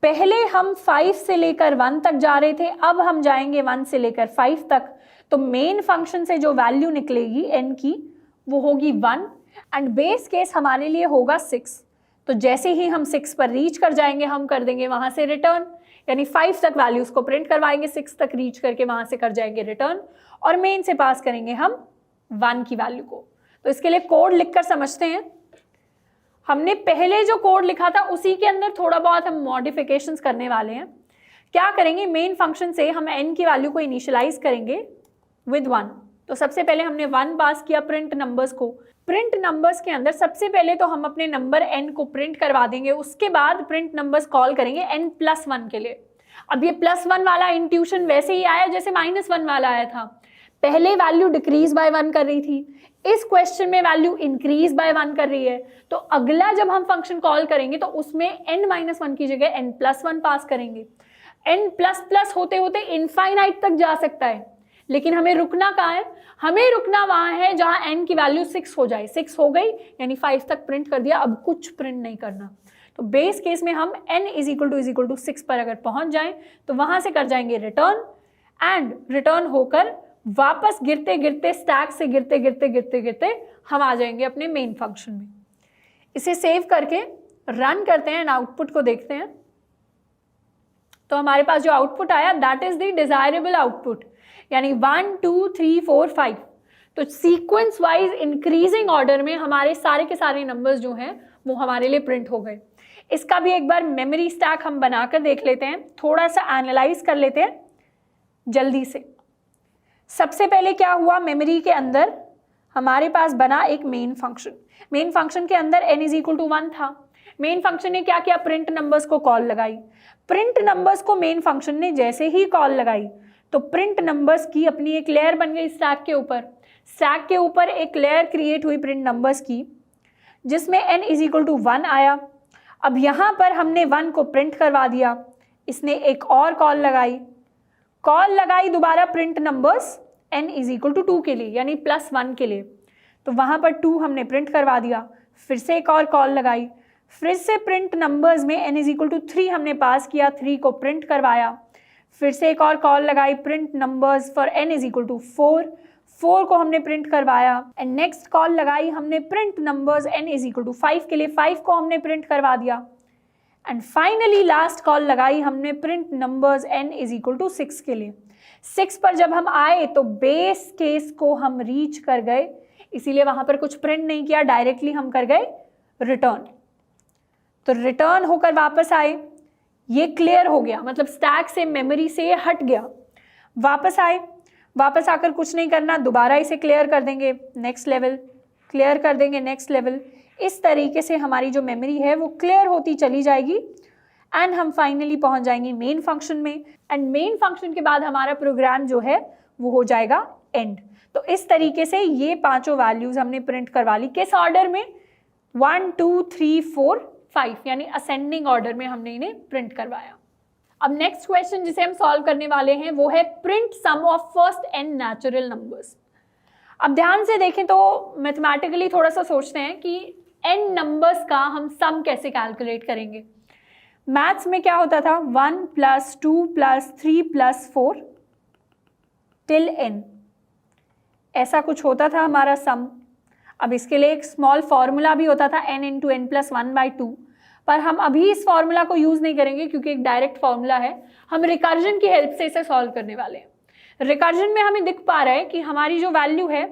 पहले हम 5 से लेकर 1 तक जा रहे थे, अब हम जाएंगे 1 से लेकर 5 तक। तो मेन फंक्शन से जो वैल्यू निकलेगी n की वो होगी 1 एंड बेस केस हमारे लिए होगा 6। तो जैसे ही हम 6 पर रीच कर जाएंगे हम कर देंगे वहां से रिटर्न, यानी 5 तक वैल्यूज को प्रिंट करवाएंगे, 6 तक रीच करके वहां से कर जाएंगे रिटर्न और मेन से पास करेंगे हम 1 की वैल्यू को। तो इसके लिए कोड लिखकर समझते हैं। हमने पहले जो कोड लिखा था उसी के अंदर थोड़ा बहुत हम मॉडिफिकेशंस करने वाले हैं। क्या करेंगे, मेन फंक्शन से हम n की वैल्यू को इनिशियलाइज करेंगे विद 1। तो सबसे पहले हमने 1 पास किया प्रिंट नंबर्स को। प्रिंट नंबर्स के अंदर सबसे पहले तो हम अपने नंबर n को प्रिंट करवा देंगे, उसके बाद प्रिंट नंबर्स कॉल करेंगे n+1 के लिए। अब ये +1 वाला इंट्यूशन वैसे ही आया जैसे -1 वाला आया था। पहले वैल्यू डिक्रीज बाय 1 कर रही थी, इस क्वेश्चन में वैल्यू इंक्रीज बाय 1 कर रही है। तो अगला जब हम फंक्शन कॉल करेंगे तो उसमें n-1 की जगह n+1 पास करेंगे। n++ होते होते इनफाइनाइट तक जा सकता है, लेकिन हमें रुकना कहाँ है, हमें रुकना वहां है जहां n की वैल्यू 6 हो जाए। 6 हो गई यानी 5 तक प्रिंट कर दिया, अब कुछ प्रिंट नहीं करना। तो बेस केस में हम n = 6 पर अगर पहुंच जाएं तो वहां से कर जाएंगे रिटर्न एंड रिटर्न होकर वापस गिरते गिरते स्टैक से गिरते हम आ जाएंगे अपने मेन फंक्शन में। इसे सेव करके रन करते हैं एंड आउटपुट को देखते हैं। तो हमारे पास जो आउटपुट आया that is the desirable output, यानी 1 2 3 4 5। तो सीक्वेंस वाइज इंक्रीजिंग ऑर्डर में हमारे सारे के सारे नंबर्स जो हैं वो हमारे लिए प्रिंट हो गए। इसका भी एक बार मेमोरी स्टैक हम बनाकर देख लेते हैं, थोड़ा सा एनालाइज कर लेते हैं जल्दी से। सबसे पहले क्या हुआ, मेमोरी के अंदर हमारे पास बना एक मेन फंक्शन। मेन फंक्शन के अंदर n = 1 था। मेन फंक्शन ने क्या किया, प्रिंट नंबर्स को कॉल लगाई। प्रिंट नंबर्स को मेन फंक्शन ने जैसे ही कॉल लगाई तो प्रिंट नंबर्स की अपनी एक लेयर बन गई स्टैक के ऊपर। स्टैक के ऊपर एक लेयर क्रिएट हुई प्रिंट नंबर्स की जिसमें n = 1 आया। अब यहाँ पर हमने 1 को प्रिंट करवा दिया, इसने एक और कॉल लगाई दोबारा प्रिंट नंबर्स n = 2 के लिए, यानी +1 के लिए। तो वहाँ पर 2 हमने प्रिंट करवा दिया, फिर से एक और कॉल लगाई, फिर से प्रिंट नंबर्स में n = 3 हमने पास किया, 3 को प्रिंट करवाया। फिर से एक और कॉल लगाई, print numbers for n is equal to 4 को हमने प्रिंट करवाया। एंड नेक्स्ट कॉल लगाई हमने print numbers n is equal to 5 के लिए, 5 को हमने प्रिंट करवा दिया। एंड फाइनली लास्ट कॉल लगाई हमने print numbers n is equal to 6 के लिए। 6 पर जब हम आए तो बेस केस को हम रीच कर गए, इसीलिए वहां पर कुछ प्रिंट नहीं किया, डायरेक्टली हम कर गए रिटर्न। तो रिटर्न होकर वापस आए, ये क्लियर हो गया, मतलब स्टैक से मेमोरी से ये हट गया। वापस आए, वापस आकर कुछ नहीं करना, दोबारा इसे क्लियर कर देंगे, नेक्स्ट लेवल, क्लियर कर देंगे, नेक्स्ट लेवल। इस तरीके से हमारी जो मेमोरी है वो क्लियर होती चली जाएगी एंड हम फाइनली पहुंच जाएंगे मेन फंक्शन में। एंड मेन फंक्शन के बाद हमारा प्रोग्राम जो है वो हो जाएगा एंड। तो इस तरीके से ये पांचों वैल्यूज हमने प्रिंट करवा ली। किस ऑर्डर में? 1 2 3 4 5, यानी असेंडिंग ऑर्डर में हमने इन्हें प्रिंट करवाया। अब नेक्स्ट क्वेश्चन जिसे हम सॉल्व करने वाले हैं वो है print sum of first n natural numbers. अब ध्यान से देखें तो मैथमेटिकली थोड़ा सा सोचते हैं कि n नंबर्स का हम सम कैसे कैलकुलेट करेंगे। मैथ्स में क्या होता था? 1 + 2 + 3 + 4 टिल n, ऐसा कुछ होता था हमारा सम। अब इसके लिए एक स्मॉल फॉर्मूला भी होता था n × n + 1/2, पर हम अभी इस फॉर्मूला को यूज नहीं करेंगे क्योंकि एक डायरेक्ट फॉर्मूला है। हम रिकर्जन की हेल्प से इसे सॉल्व करने वाले हैं। रिकर्जन में हमें दिख पा रहा है कि हमारी जो वैल्यू है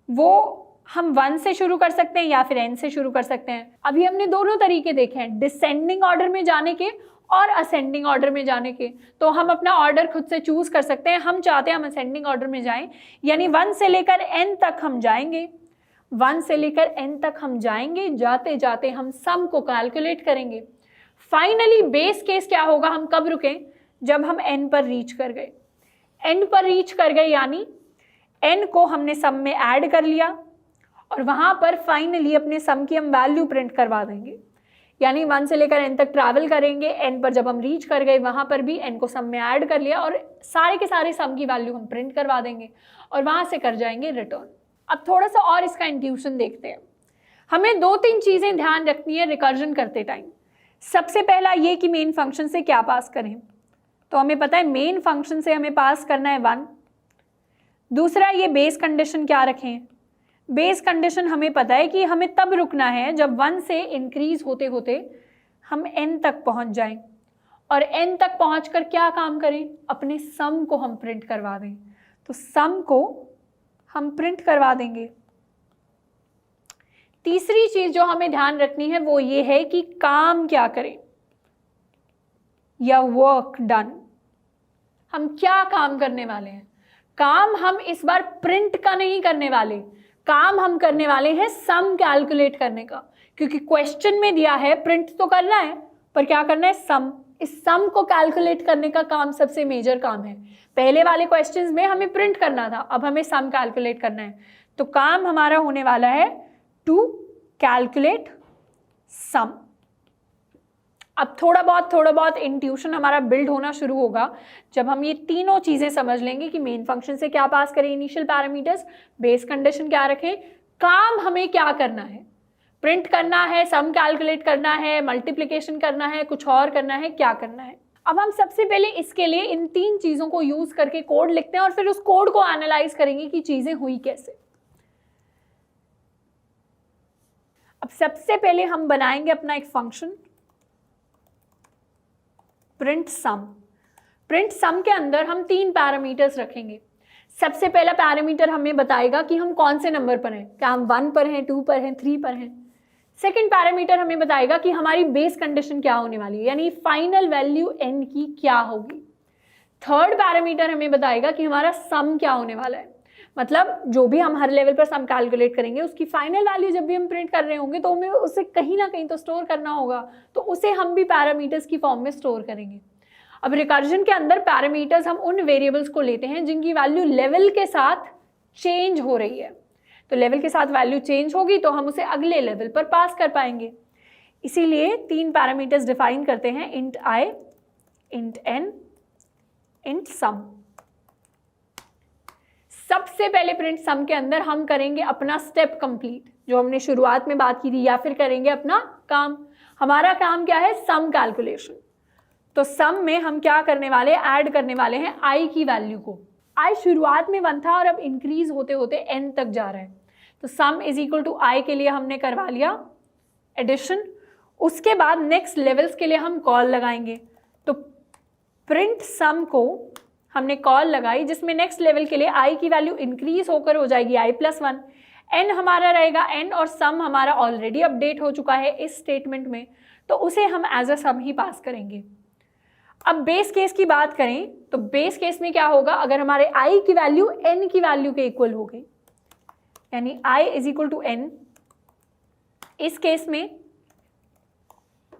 वो हम 1 से शुरू कर सकते हैं या फिर n से शुरू कर सकते हैं। अभी हमने दोनों तरीके देखे हैं, डिसेंडिंग ऑर्डर में जाने के और असेंडिंग ऑर्डर में जाने के। तो हम अपना ऑर्डर खुद से चूज कर सकते हैं। हम चाहते हैं हम असेंडिंग ऑर्डर में जाएं, यानी 1 से लेकर n तक हम जाएंगे, 1 से लेकर n तक हम जाएंगे, जाते जाते हम सम को कैलकुलेट करेंगे। फाइनली बेस केस क्या होगा, हम कब रुकें? जब हम n पर रीच कर गए। n पर रीच कर गए यानी n को हमने सम में ऐड कर लिया और वहां पर फाइनली अपने सम की हम वैल्यू प्रिंट करवा देंगे। यानी 1 से लेकर n तक ट्रैवल करेंगे, n पर जब हम रीच कर गए वहां पर भी n को सम में ऐड कर लिया और सारे के सारे सम की वैल्यू हम प्रिंट करवा देंगे और वहां से कर जाएंगे रिटर्न। अब थोड़ा सा और इसका इंट्यूशन देखते हैं। हमें 2-3 चीजें ध्यान रखनी है रिकर्जन करते टाइम। सबसे पहला ये कि मेन फंक्शन से क्या पास करें, तो हमें पता है मेन फंक्शन से हमें पास करना है 1। दूसरा, ये बेस कंडीशन क्या रखें? बेस कंडीशन हमें पता है कि हमें तब रुकना है जब 1 से इंक्रीज होते होते हम n तक पहुंच जाएं और n तक पहुंचकर क्या काम करें? अपने सम को हम प्रिंट करवा दें। तो सम को हम प्रिंट करवा देंगे। तीसरी चीज जो हमें ध्यान रखनी है वो ये है कि काम क्या करें या वर्क डन, हम क्या काम करने वाले हैं। काम हम इस बार प्रिंट का नहीं करने वाले, काम हम करने वाले हैं सम कैलकुलेट करने का, क्योंकि क्वेश्चन में दिया है प्रिंट तो करना है पर क्या करना है? सम। इस सम को कैलकुलेट करने का काम सबसे मेजर काम है। पहले वाले क्वेश्चंस में हमें प्रिंट करना था, अब हमें सम कैलकुलेट करना है। तो काम हमारा होने वाला है टू कैलकुलेट सम। अब थोड़ा बहुत इंट्यूशन हमारा बिल्ड होना शुरू होगा जब हम ये तीनों चीजें समझ लेंगे कि मेन फंक्शन से क्या पास करें इनिशियल पैरामीटर्स, बेस कंडीशन क्या रखें, काम हमें क्या करना है, प्रिंट करना है, सम कैलकुलेट करना है, मल्टीप्लिकेशन करना है, कुछ और करना है, क्या करना है। अब हम सबसे पहले इसके लिए इन 3 चीजों को यूज करके कोड लिखते हैं और फिर उस कोड को एनालाइज करेंगे कि चीजें हुई कैसे। अब सबसे पहले हम बनाएंगे अपना एक फंक्शन प्रिंट सम। प्रिंट सम के अंदर हम 3 पैरामीटर्स रखेंगे। सबसे पहला पैरामीटर हमें बताएगा कि हम कौन से नंबर पर हैं, क्या हम 1 पर हैं, 2 पर हैं, 3 पर हैं। सेकेंड पैरामीटर हमें बताएगा कि हमारी बेस कंडीशन क्या होने वाली है, यानी फाइनल वैल्यू n की क्या होगी। थर्ड पैरामीटर हमें बताएगा कि हमारा सम क्या होने वाला है, मतलब जो भी हम हर लेवल पर सम कैलकुलेट करेंगे उसकी फाइनल वैल्यू जब भी हम प्रिंट कर रहे होंगे तो हमें उसे कहीं ना कहीं तो स्टोर करना होगा, तो उसे हम भी पैरामीटर्स की फॉर्म में स्टोर करेंगे। अब रिकर्जन के अंदर पैरामीटर्स हम उन वेरिएबल्स को लेते हैं जिनकी वैल्यू लेवल के साथ चेंज हो रही है। तो लेवल के साथ वैल्यू चेंज होगी तो हम उसे अगले लेवल पर पास कर पाएंगे। इसीलिए 3 पैरामीटर्स डिफाइन करते हैं, int i, int n, int sum. सबसे पहले प्रिंट सम के अंदर हम करेंगे अपना स्टेप कंप्लीट जो हमने शुरुआत में बात की थी, या फिर करेंगे अपना काम। हमारा काम क्या है? Sum calculation. तो सम में हम क्या करने वाले हैं, ऐड करने वाले हैं i की वैल्यू को। i शुरुआत में 1 था और अब इंक्रीज होते होते n तक जा रहा है, तो sum is equal to i के लिए हमने करवा लिया एडिशन। उसके बाद नेक्स्ट लेवल्स के लिए हम कॉल लगाएंगे, तो प्रिंट सम को हमने कॉल लगाई जिसमें नेक्स्ट लेवल के लिए i की वैल्यू इंक्रीज होकर हो जाएगी i+1, n हमारा रहेगा n और सम हमारा ऑलरेडी अपडेट हो चुका है इस स्टेटमेंट में, तो उसे हम एज अ सम ही पास करेंगे। अब बेस केस की बात करें तो बेस केस में क्या होगा, अगर हमारे i की वैल्यू n की वैल्यू के इक्वल हो गई, यानी i is equal to n, इस केस में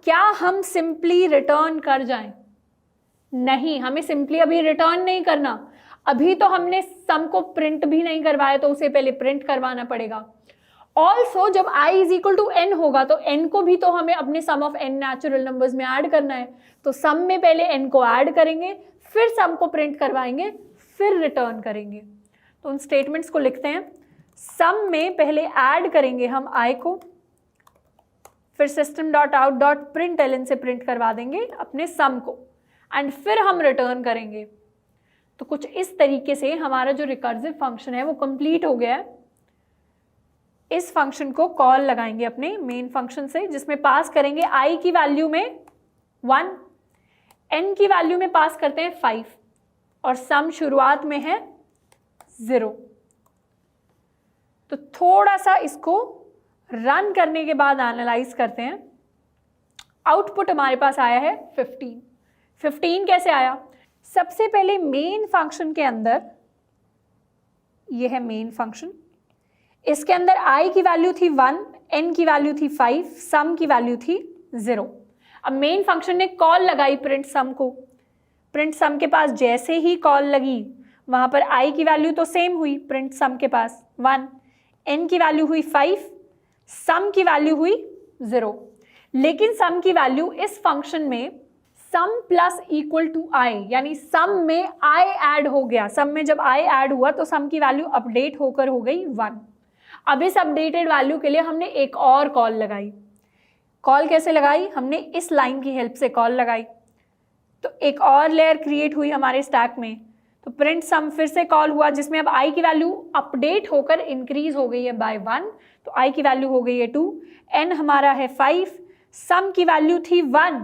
क्या हम सिंपली रिटर्न कर जाएं? नहीं, हमें सिंपली अभी रिटर्न नहीं करना, अभी तो हमने सम को प्रिंट भी नहीं करवाया, तो उसे पहले प्रिंट करवाना पड़ेगा। ऑल्सो जब i is equal to n होगा तो n को भी तो हमें अपने sum of n natural numbers में ऐड करना है, तो सम में पहले n को ऐड करेंगे, फिर सम को प्रिंट करवाएंगे, फिर रिटर्न करेंगे। तो उन स्टेटमेंट्स को लिखते हैं। सम में पहले ऐड करेंगे हम i को, फिर system.out.println से प्रिंट करवा देंगे अपने सम को, एंड फिर हम रिटर्न करेंगे। तो कुछ इस तरीके से हमारा जो रिकर्सिव फंक्शन है वो कंप्लीट हो गया है। इस फंक्शन को कॉल लगाएंगे अपने मेन फंक्शन से, जिसमें पास करेंगे i की वैल्यू में 1, n की वैल्यू में पास करते हैं 5 और सम शुरुआत में है 0। तो थोड़ा सा इसको रन करने के बाद एनालाइज करते हैं। आउटपुट हमारे पास आया है 15 कैसे आया? सबसे पहले मेन फंक्शन के अंदर, ये है मेन फंक्शन, इसके अंदर i की वैल्यू थी 1, n की वैल्यू थी 5, सम की वैल्यू थी 0। अब मेन फंक्शन ने कॉल लगाई प्रिंट सम को, प्रिंट सम के पास जैसे ही कॉल लगी वहां पर i की वैल्यू तो सेम हुई, प्रिंट सम के पास 1, n की वैल्यू हुई 5, सम की वैल्यू हुई 0। लेकिन सम की वैल्यू इस फंक्शन में सम प्लस इक्वल टू i, यानी सम में i ऐड हो गया, सम में जब i ऐड हुआ तो सम की वैल्यू अपडेट होकर हो गई 1। अब इस अपडेटेड वैल्यू के लिए हमने एक और कॉल लगाई। कॉल कैसे लगाई? हमने इस लाइन की हेल्प से कॉल लगाई, तो एक और लेयर क्रिएट हुई हमारे स्टैक में, तो प्रिंट सम फिर से कॉल हुआ जिसमें अब i की वैल्यू अपडेट होकर इंक्रीज हो गई है बाय 1, तो i की वैल्यू हो गई है 2, n हमारा है 5, सम की वैल्यू थी 1,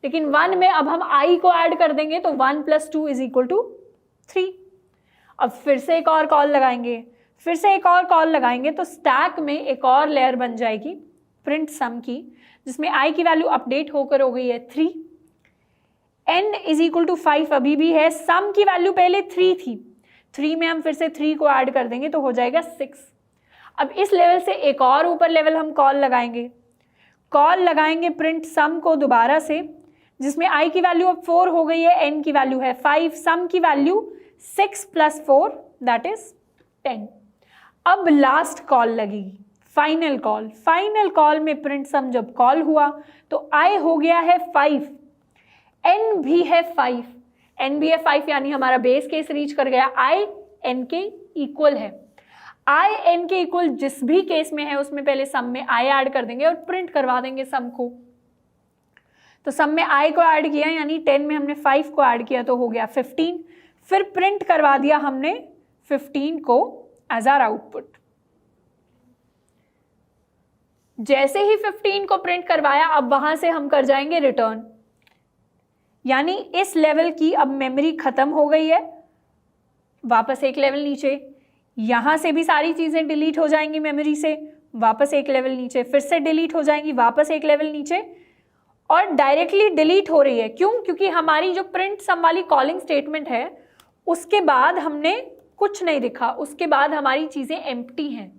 लेकिन 1 में अब हम i को ऐड कर देंगे तो 1 + 2 = 3। अब फिर से एक और कॉल लगाएंगे, फिर से एक और कॉल लगाएंगे, तो स्टैक में एक और लेयर बन जाएगी प्रिंट सम की, जिसमें i की वैल्यू अपडेट होकर हो गई है 3, n = 5 अभी भी है, सम की वैल्यू पहले 3 थी, 3 में हम फिर से 3 को ऐड कर देंगे तो हो जाएगा 6। अब इस लेवल से एक और ऊपर लेवल हम कॉल लगाएंगे, कॉल लगाएंगे प्रिंट सम को दोबारा से, जिसमें i की वैल्यू अब 4 हो गई है, n की वैल्यू है 5, सम की वैल्यू 6 + 4 दैट इज 10। अब लास्ट कॉल लगेगी, फाइनल कॉल। फाइनल कॉल में प्रिंट सम जब कॉल हुआ तो i हो गया है 5, n भी है 5, n भी है 5, यानी हमारा बेस केस रीच कर गया, i n के इक्वल है। i n के इक्वल जिस भी केस में है उसमें पहले सम में i ऐड कर देंगे और प्रिंट करवा देंगे सम को। तो सम में i को ऐड किया, यानी 10 में हमने 5 को ऐड किया तो हो गया 15, फिर प्रिंट करवा दिया हमने 15 को एज आर आउटपुट। जैसे ही 15 को प्रिंट करवाया, अब वहां से हम कर जाएंगे रिटर्न, यानी इस लेवल की अब मेमोरी खत्म हो गई है, वापस एक लेवल नीचे, यहां से भी सारी चीजें डिलीट हो जाएंगी मेमोरी से, वापस एक लेवल नीचे, फिर से डिलीट हो जाएंगी, वापस एक लेवल नीचे, और डायरेक्टली डिलीट हो रही है। क्यों? क्योंकि हमारी जो प्रिंट सम वाली कॉलिंग स्टेटमेंट है उसके बाद हमने कुछ नहीं लिखा, उसके बाद हमारी चीजें एम्प्टी हैं।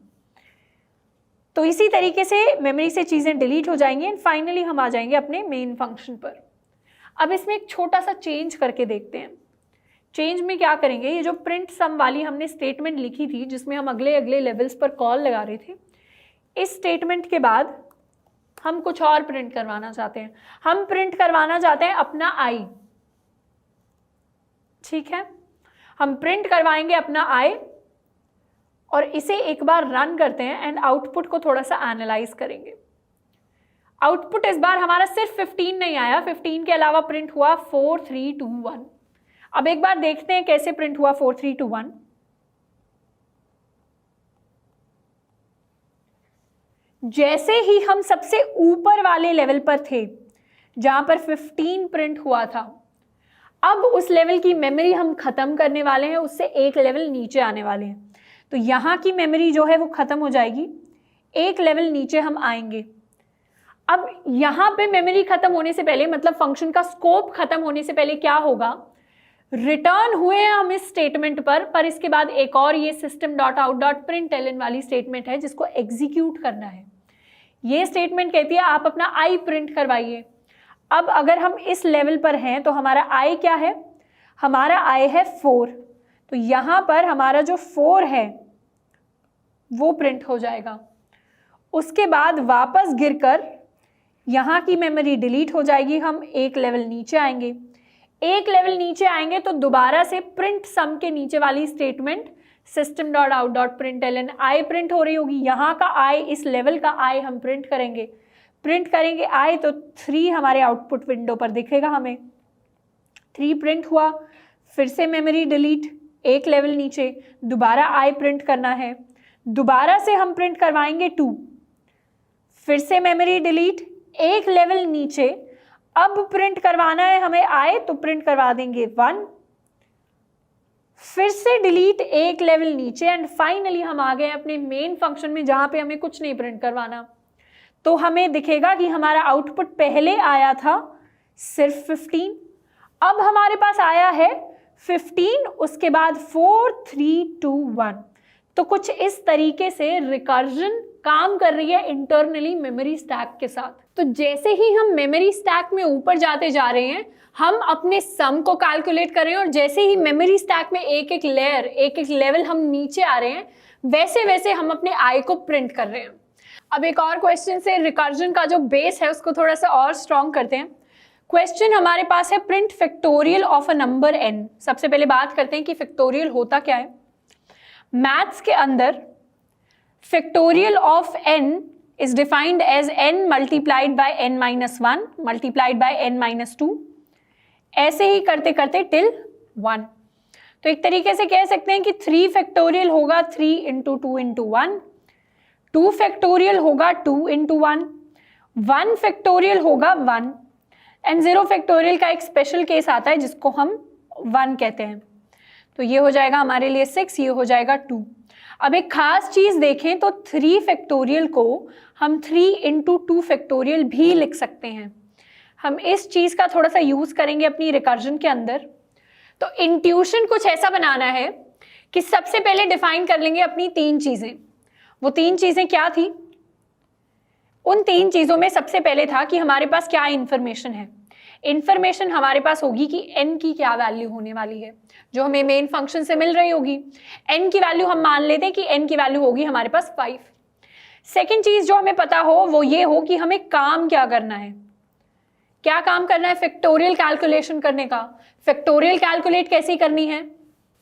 तो इसी तरीके से मेमोरी से चीजें डिलीट हो जाएंगी एंड फाइनली हम आ जाएंगे अपने मेन फंक्शन पर। अब इसमें एक छोटा सा चेंज करके देखते हैं। चेंज में क्या करेंगे, ये जो प्रिंट सम वाली हमने स्टेटमेंट लिखी थी जिसमें हम अगले अगले लेवल्स पर कॉल लगा रहे थे, इस स्टेटमेंट के बाद हम कुछ और प्रिंट करवाना चाहते हैं। हम प्रिंट करवाना चाहते हैं अपना i, ठीक है, हम प्रिंट करवाएंगे अपना i और इसे एक बार रन करते हैं एंड आउटपुट को थोड़ा सा एनालाइज करेंगे। आउटपुट इस बार हमारा सिर्फ 15 नहीं आया, 15 के अलावा प्रिंट हुआ 4 3 2 1। अब एक बार देखते हैं कैसे प्रिंट हुआ 4 3 2 1। जैसे ही हम सबसे ऊपर वाले लेवल पर थे जहां पर 15 प्रिंट हुआ था, अब उस लेवल की मेमोरी हम खत्म करने वाले हैं, उससे एक लेवल नीचे आने वाले हैं। तो यहाँ की मेमोरी जो है वो खत्म हो जाएगी, एक लेवल नीचे हम आएंगे। अब यहाँ पे मेमोरी खत्म होने से पहले, मतलब फंक्शन का स्कोप खत्म होने से पहले क्या होगा, रिटर्न हुए हैं हम इस स्टेटमेंट पर इसके बाद एक और ये system.out.println वाली स्टेटमेंट है जिसको एग्जीक्यूट करना है। ये स्टेटमेंट कहती है आप अपना आई प्रिंट करवाइए। अब अगर हम इस लेवल पर हैं तो हमारा आई क्या है, हमारा आई है 4, तो यहाँ पर हमारा जो 4 है वो प्रिंट हो जाएगा। उसके बाद वापस गिरकर यहाँ की मेमोरी डिलीट हो जाएगी, हम एक लेवल नीचे आएंगे। एक लेवल नीचे आएंगे तो दोबारा से प्रिंट सम के नीचे वाली स्टेटमेंट system.out.println आई प्रिंट हो रही होगी। यहाँ का आई, इस लेवल का आई हम प्रिंट करेंगे आई, तो 3 हमारे आउटपुट विंडो पर दिखेगा हमें। 3 प्रिंट हुआ, फिर से मेमोरी डिलीट, एक लेवल नीचे, दोबारा आई प्रिंट करना है, दोबारा से हम प्रिंट करवाएंगे 2, फिर से मेमोरी डिलीट, एक लेवल नीचे, अब प्रिंट करवाना है हमें आई, तो प्रिंट करवा देंगे 1, फिर से डिलीट, एक लेवल नीचे, एंड फाइनली हम आ गए अपने मेन फंक्शन में जहां पे हमें कुछ नहीं प्रिंट करवाना। तो हमें दिखेगा कि हमारा आउटपुट पहले आया था सिर्फ 15, अब हमारे पास आया है 15, उसके बाद 4 3 2 1। तो कुछ इस तरीके से रिकर्जन काम कर रही है इंटरनली मेमोरी स्टैक के साथ। तो जैसे ही हम मेमोरी स्टैक में ऊपर जाते जा रहे हैं, हम अपने सम को कैलकुलेट कर रहे हैं, और जैसे ही मेमोरी स्टैक में एक एक लेयर, एक एक लेवल हम नीचे आ रहे हैं, वैसे वैसे हम अपने आई को प्रिंट कर रहे हैं। अब एक और क्वेश्चन से रिकर्जन का जो बेस है उसको थोड़ा सा और स्ट्रॉन्ग करते हैं। क्वेश्चन हमारे पास है print factorial of a number n। सबसे पहले बात करते हैं कि फैक्टोरियल होता क्या है। मैथ्स के अंदर factorial of n is defined as n multiplied by n minus 1 multiplied by n minus 2, ऐसे ही करते करते टिल 1। तो एक तरीके से कह सकते हैं कि 3 फैक्टोरियल होगा 3 इंटू 2 इंटू 1, 2 फैक्टोरियल होगा 2 इंटू 1, 1 फैक्टोरियल होगा 1, एंड 0 फैक्टोरियल का एक स्पेशल केस आता है जिसको हम 1 कहते हैं। तो ये हो जाएगा हमारे लिए 6, ये हो जाएगा 2। अब एक खास चीज़ देखें तो 3 फैक्टोरियल को हम 3 इंटू 2 फैक्टोरियल भी लिख सकते हैं। हम इस चीज़ का थोड़ा सा यूज़ करेंगे अपनी रिकर्जन के अंदर। तो इंट्यूशन कुछ ऐसा बनाना है कि सबसे पहले डिफाइन कर लेंगे अपनी 3 चीज़ें। वो 3 चीज़ें क्या थी? उन 3 चीज़ों में सबसे पहले था कि हमारे पास क्या इन्फॉर्मेशन है। इन्फॉर्मेशन हमारे पास होगी कि n की क्या वैल्यू होने वाली है, जो हमें मेन फंक्शन से मिल रही होगी। n की वैल्यू हम मान लेते हैं कि n की वैल्यू होगी हमारे पास 5। सेकेंड चीज़ जो हमें पता हो वो ये हो कि हमें काम क्या करना है। क्या काम करना है? फैक्टोरियल कैलकुलेशन करने का। फैक्टोरियल कैलकुलेट कैसे करनी है?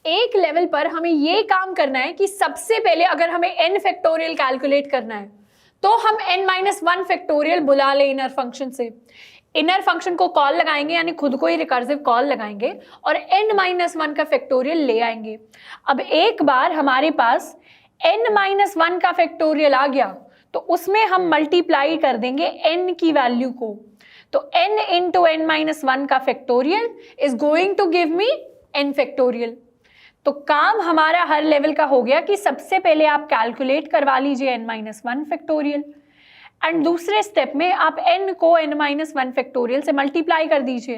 एक लेवल पर हमें ये काम करना है कि सबसे पहले अगर हमें n फैक्टोरियल कैलकुलेट करना है तो हम n-1 फैक्टोरियल बुला ले इनर फंक्शन से। इनर फंक्शन को कॉल लगाएंगे, यानी खुद को ही रिकर्सिव कॉल लगाएंगे और n-1 का फैक्टोरियल ले आएंगे। अब एक बार हमारे पास n-1 का फैक्टोरियल आ गया तो उसमें हम मल्टीप्लाई कर देंगे n की वैल्यू को। तो n इंटू n-1 का factorial is going to give me n factorial. तो काम हमारा हर लेवल का हो गया कि सबसे पहले आप कैलकुलेट करवा लीजिए n-1 फैक्टोरियल, एंड दूसरे स्टेप में आप n को n-1 फैक्टोरियल से मल्टीप्लाई कर दीजिए,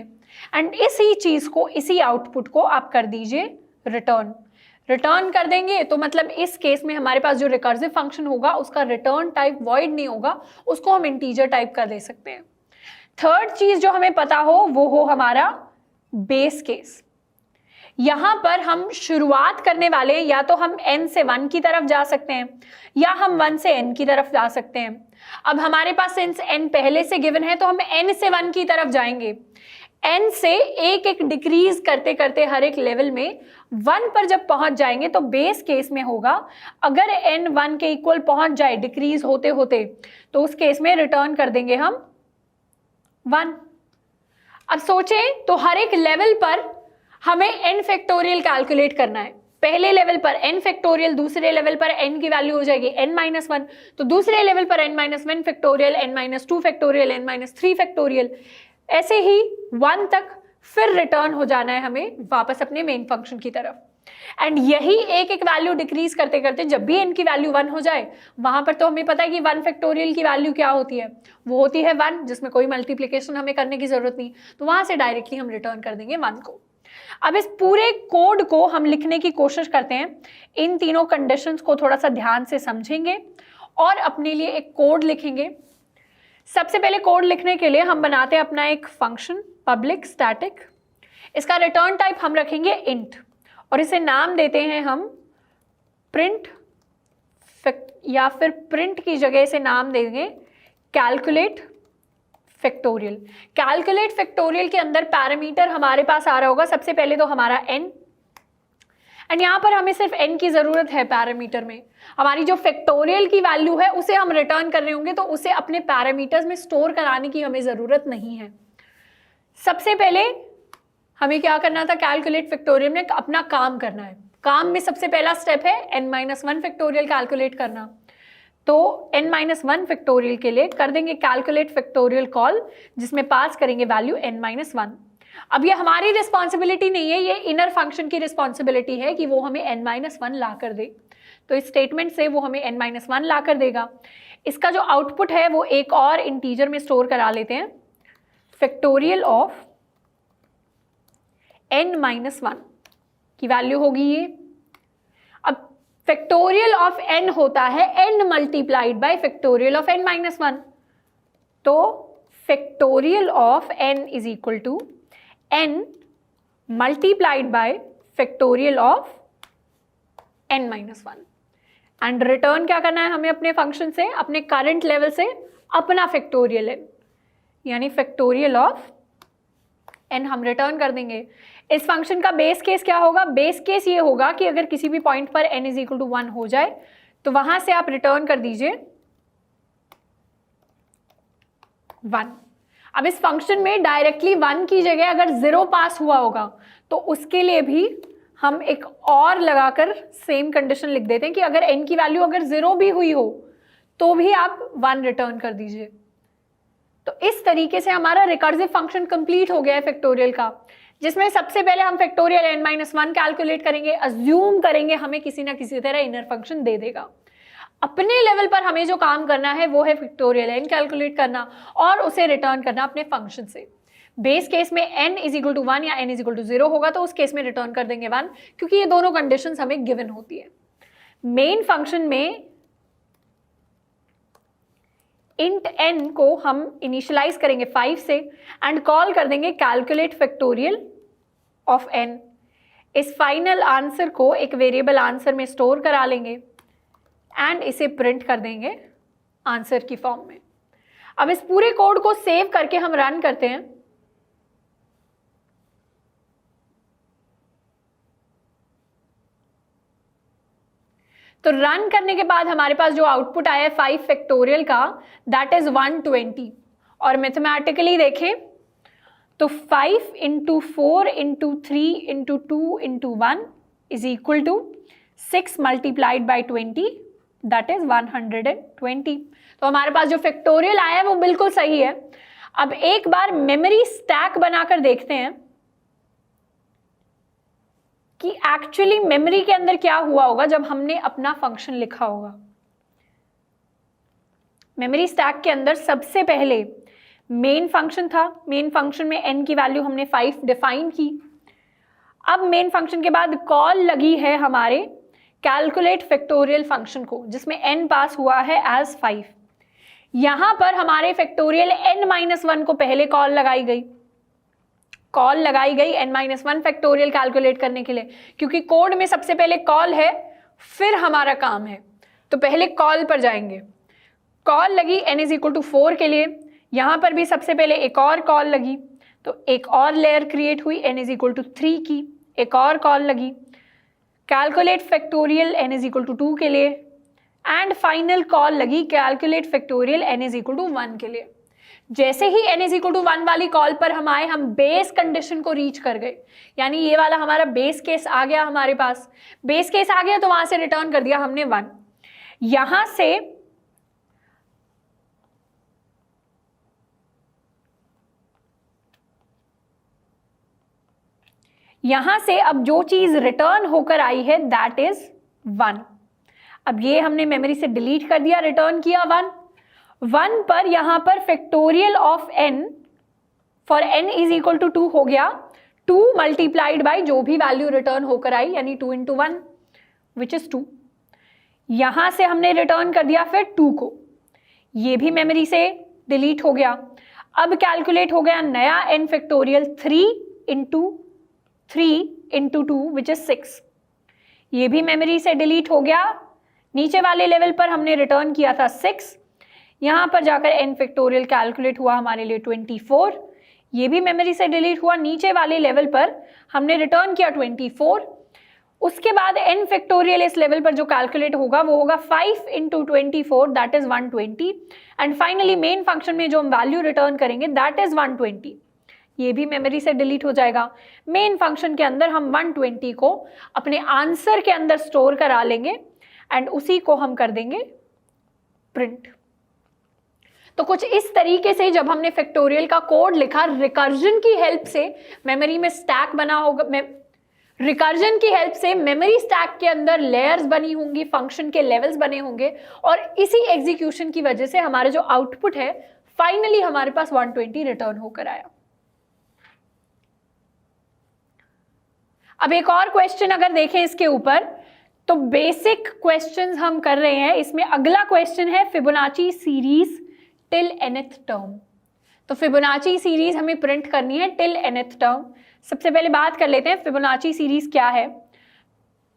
एंड इसी चीज़ को, इसी आउटपुट को आप कर दीजिए रिटर्न कर देंगे। तो मतलब इस केस में हमारे पास जो रिकर्सिव फंक्शन होगा उसका रिटर्न टाइप वॉइड नहीं होगा, उसको हम इंटीजर टाइप कर दे सकते हैं। थर्ड चीज़ जो हमें पता हो वो हो हमारा बेस केस। यहाँ पर हम शुरुआत करने वाले हैं, या तो हम n से 1 की तरफ जा सकते हैं या हम 1 से n की तरफ जा सकते हैं। अब हमारे पास सिंस n पहले से गिवन है तो हम n से 1 की तरफ जाएंगे। n से एक एक डिक्रीज करते करते हर एक लेवल में 1 पर जब पहुंच जाएंगे तो बेस केस में होगा, अगर n 1 के इक्वल पहुंच जाए डिक्रीज होते होते तो उस केस में रिटर्न कर देंगे हम 1। अब सोचें तो हर एक लेवल पर हमें n फैक्टोरियल कैलकुलेट करना है। पहले लेवल पर n फैक्टोरियल, दूसरे लेवल पर n की वैल्यू हो जाएगी n-1, तो दूसरे लेवल पर n-1 factorial, n-2 factorial, n-3 factorial, ऐसे ही 1 तक, फिर रिटर्न हो जाना है हमें वापस अपने मेन फंक्शन की तरफ। एंड यही एक एक वैल्यू डिक्रीज करते करते जब भी n की वैल्यू 1 हो जाए, वहां पर तो हमें पता है कि 1 फैक्टोरियल की वैल्यू क्या होती है, वो होती है 1, जिसमें कोई मल्टीप्लिकेशन हमें करने की जरूरत नहीं, तो वहां से डायरेक्टली हम रिटर्न कर देंगे 1 को। अब इस पूरे कोड को हम लिखने की कोशिश करते हैं, इन तीनों कंडीशंस को थोड़ा सा ध्यान से समझेंगे और अपने लिए एक कोड लिखेंगे। सबसे पहले कोड लिखने के लिए हम बनाते हैं अपना एक फंक्शन पब्लिक स्टैटिक। इसका रिटर्न टाइप हम रखेंगे इंट और इसे नाम देते हैं हम प्रिंट, या फिर प्रिंट की जगह इसे नाम देंगे कैलकुलेट फैक्टोरियल। कैलकुलेट फैक्टोरियल के अंदर पैरामीटर हमारे पास आ रहा होगा सबसे पहले तो हमारा n, एंड यहाँ पर हमें सिर्फ n की जरूरत है पैरामीटर में। हमारी जो फैक्टोरियल की वैल्यू है उसे हम रिटर्न कर रहे होंगे तो उसे अपने पैरामीटर्स में स्टोर कराने की हमें जरूरत नहीं है। सबसे पहले हमें क्या करना था, कैलकुलेट फैक्टोरियल में अपना काम करना है। काम में सबसे पहला स्टेप है n-1 फैक्टोरियल कैलकुलेट करना, तो n-1 फैक्टोरियल के लिए कर देंगे कैलकुलेट फैक्टोरियल कॉल, जिसमें पास करेंगे वैल्यू n-1। अब ये हमारी रिस्पॉन्सिबिलिटी नहीं है, ये इनर फंक्शन की रिस्पॉन्सिबिलिटी है कि वो हमें n-1 ला कर दे, तो इस स्टेटमेंट से वो हमें n-1 ला कर देगा। इसका जो आउटपुट है वो एक और इंटीजर में स्टोर करा लेते हैं, फैक्टोरियल ऑफ n-1 की वैल्यू होगी ये। अब फैक्टोरियल ऑफ n होता है n multiplied by factorial of n-1, तो factorial of n is equal to n multiplied by factorial of n-1। And return क्या करना है हमें अपने फंक्शन से, अपने करंट लेवल से अपना फैक्टोरियल n, यानी फैक्टोरियल ऑफ n हम रिटर्न कर देंगे। इस फंक्शन का बेस केस क्या होगा, बेस केस ये होगा कि अगर किसी भी पॉइंट पर n इज इक्वल टू 1 हो जाए तो वहां से आप रिटर्न कर दीजिए 1। अब इस फंक्शन में डायरेक्टली 1 की जगह अगर 0 पास हुआ होगा तो उसके लिए भी हम एक और लगाकर सेम कंडीशन लिख देते हैं कि अगर n की वैल्यू अगर 0 भी हुई हो तो भी आप 1 रिटर्न कर दीजिए। तो इस तरीके से हमारा रिकर्सिव फंक्शन कंप्लीट हो गया है फैक्टोरियल का, जिसमें सबसे पहले हम फैक्टोरियल n-1 कैलकुलेट करेंगे, अज्यूम करेंगे हमें किसी ना किसी तरह इनर फंक्शन दे देगा। अपने लेवल पर हमें जो काम करना है वो है फैक्टोरियल n कैलकुलेट करना और उसे रिटर्न करना अपने फंक्शन से। बेस केस में n इज इक्वल टू 1 या n इज इक्वल टू 0 होगा तो उस केस में रिटर्न कर देंगे 1, क्योंकि ये दोनों कंडीशंस हमें गिवन होती है। मेन फंक्शन में इंट n को हम इनिशियलाइज करेंगे 5 से एंड कॉल कर देंगे कैलकुलेट फैक्टोरियल ऑफ n। इस फाइनल आंसर को एक वेरिएबल आंसर में स्टोर करा लेंगे एंड इसे प्रिंट कर देंगे आंसर की फॉर्म में। अब इस पूरे कोड को सेव करके हम रन करते हैं, तो रन करने के बाद हमारे पास जो आउटपुट आया है 5 फैक्टोरियल का, दैट इज 120। और मैथमेटिकली देखें तो 5 into 4 into 3 into 2 into 1 is equal to 6 multiplied by 20, that is 120। तो हमारे पास जो फैक्टोरियल आया है वो बिल्कुल सही है। अब एक बार मेमोरी स्टैक बनाकर देखते हैं कि एक्चुअली मेमोरी के अंदर क्या हुआ होगा जब हमने अपना फंक्शन लिखा होगा। मेमोरी स्टैक के अंदर सबसे पहले मेन फंक्शन था, मेन फंक्शन में n की वैल्यू हमने 5 डिफाइन की। अब मेन फंक्शन के बाद कॉल लगी है हमारे कैलकुलेट फैक्टोरियल फंक्शन को, जिसमें n पास हुआ है एज 5। यहां पर हमारे फैक्टोरियल n-1 को पहले कॉल लगाई गई n-1 फैक्टोरियल कैलकुलेट करने के लिए, क्योंकि कोड में सबसे पहले कॉल है फिर हमारा काम है, तो पहले कॉल पर जाएंगे। कॉल लगी n इज इक्वल टू 4 के लिए, यहां पर भी सबसे पहले एक और कॉल लगी, तो एक और लेयर क्रिएट हुई n इज इक्वल टू 3 की, एक और कॉल लगी calculate factorial n is equal to 2 के लिए, एंड फाइनल कॉल लगी calculate factorial n is equal to 1 के लिए। जैसे ही n इज इक्वल टू 1 वाली कॉल पर हम आए, हम बेस कंडीशन को रीच कर गए, यानी ये वाला हमारा बेस केस आ गया, हमारे पास बेस केस आ गया, तो वहां से रिटर्न कर दिया हमने 1। यहां से अब जो चीज रिटर्न होकर आई है दैट इज 1। अब ये हमने मेमोरी से डिलीट कर दिया, रिटर्न किया 1 पर यहां पर factorial of n for n is equal to 2 हो गया, 2 मल्टीप्लाइड बाई जो भी वैल्यू रिटर्न होकर आई, यानी 2 इंटू 1 विच इज 2। यहां से हमने रिटर्न कर दिया फिर 2 को, ये भी मेमोरी से डिलीट हो गया। अब कैलकुलेट हो गया नया n factorial 3 into 2 which is 6, ये भी मेमोरी से डिलीट हो गया। नीचे वाले लेवल पर हमने रिटर्न किया था 6, यहां पर जाकर n फैक्टोरियल कैलकुलेट हुआ हमारे लिए 24, ये भी मेमोरी से डिलीट हुआ। नीचे वाले लेवल पर हमने रिटर्न किया 24, उसके बाद n फैक्टोरियल इस लेवल पर जो कैलकुलेट होगा वो होगा 5 into 24 that is 120, and finally main function में जो हम वैल्यू रिटर्न करेंगे दैट इज 120, ये भी मेमोरी से डिलीट हो जाएगा। मेन फंक्शन के अंदर हम 120 को अपने आंसर के अंदर स्टोर करा लेंगे एंड उसी को हम कर देंगे प्रिंट। तो कुछ इस तरीके से जब हमने फैक्टोरियल का कोड लिखा, रिकर्जन की हेल्प से मेमोरी में स्टैक बना होगा, रिकर्जन की हेल्प से मेमोरी स्टैक के अंदर लेयर्स बनी होंगी, फंक्शन के लेवल्स बने होंगे, और इसी एग्जीक्यूशन की वजह से हमारा जो आउटपुट है फाइनली हमारे पास 120 रिटर्न होकर आया। अब एक और क्वेश्चन अगर देखें इसके ऊपर, तो बेसिक क्वेश्चंस हम कर रहे हैं। इसमें अगला क्वेश्चन है Fibonacci series till nth term. तो फिबोनाची सीरीज हमें प्रिंट करनी है टिल nth टर्म। सबसे पहले बात कर लेते हैं फिबोनाची सीरीज क्या है।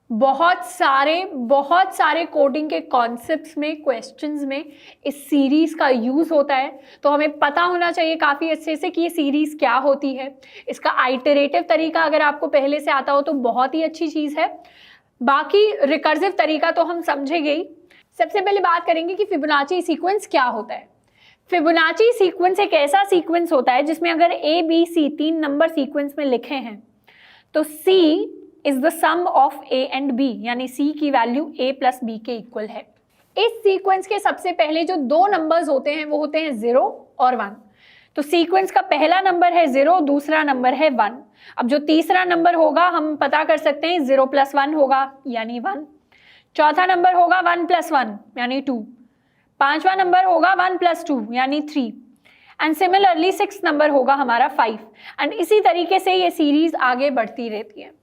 बहुत सारे कोडिंग के कॉन्सेप्ट्स में, क्वेश्चंस में इस सीरीज का यूज होता है, तो हमें पता होना चाहिए काफी अच्छे से कि ये सीरीज क्या होती है। इसका आइटरेटिव तरीका अगर आपको पहले से आता हो तो बहुत ही अच्छी चीज है, बाकी रिकर्सिव तरीका तो हम समझेंगे ही। सबसे पहले बात करेंगे कि फिबोनाची सीक्वेंस क्या होता है। फिबोनाची सीक्वेंस एक ऐसा सीक्वेंस होता है जिसमें अगर A, B, C 3 number sequence में लिखे हैं तो C is the sum of A and B, यानी C की वैल्यू A प्लस B के इक्वल है। इस सीक्वेंस के सबसे पहले जो 2 नंबर्स होते हैं वो होते हैं 0 और 1। तो सीक्वेंस का पहला नंबर है 0, दूसरा नंबर है 1। अब जो तीसरा नंबर होगा हम पता कर सकते हैं 0 प्लस 1 होगा यानी 1, चौथा नंबर होगा 1 प्लस 1 यानी 2, पांचवा नंबर होगा 1 प्लस 2 यानी 3, एंड सिमिलरली 6 नंबर होगा हमारा 5, एंड इसी तरीके से ये सीरीज आगे बढ़ती रहती है।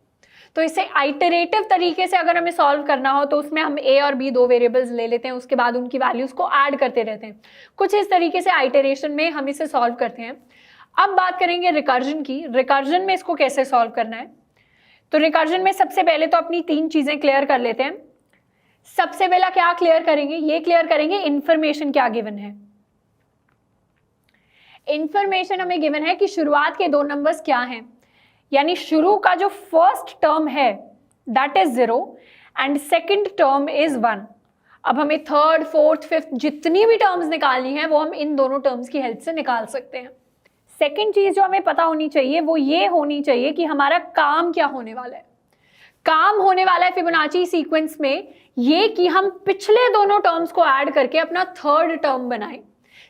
तो इसे आइटरेटिव तरीके से अगर हमें सॉल्व करना हो तो उसमें हम A और B 2 वेरिएबल्स ले लेते हैं, उसके बाद उनकी वैल्यूज को ऐड करते रहते हैं। कुछ इस तरीके से आइटरेशन में हम इसे सॉल्व करते हैं। अब बात करेंगे रिकर्जन की। रिकर्जन में इसको कैसे सॉल्व करना है, तो रिकर्जन में सबसे पहले तो अपनी 3 चीजें क्लियर कर लेते हैं। सबसे पहला क्या क्लियर करेंगे, ये क्लियर करेंगे इंफॉर्मेशन क्या गिवन है। इंफॉर्मेशन हमें गिवन है कि शुरुआत के 2 नंबर्स क्या हैं, यानी शुरू का जो फर्स्ट टर्म है that is 0 and second term is 1। अब हमें थर्ड, फोर्थ, फिफ्थ जितनी भी टर्म्स निकालनी है वो हम इन दोनों टर्म्स की हेल्प से निकाल सकते हैं। सेकंड चीज जो हमें पता होनी चाहिए वो ये होनी चाहिए कि हमारा काम क्या होने वाला है। काम होने वाला है फिबोनाची सीक्वेंस में ये कि हम पिछले दोनों टर्म्स को ऐड करके अपना थर्ड टर्म बनाएं,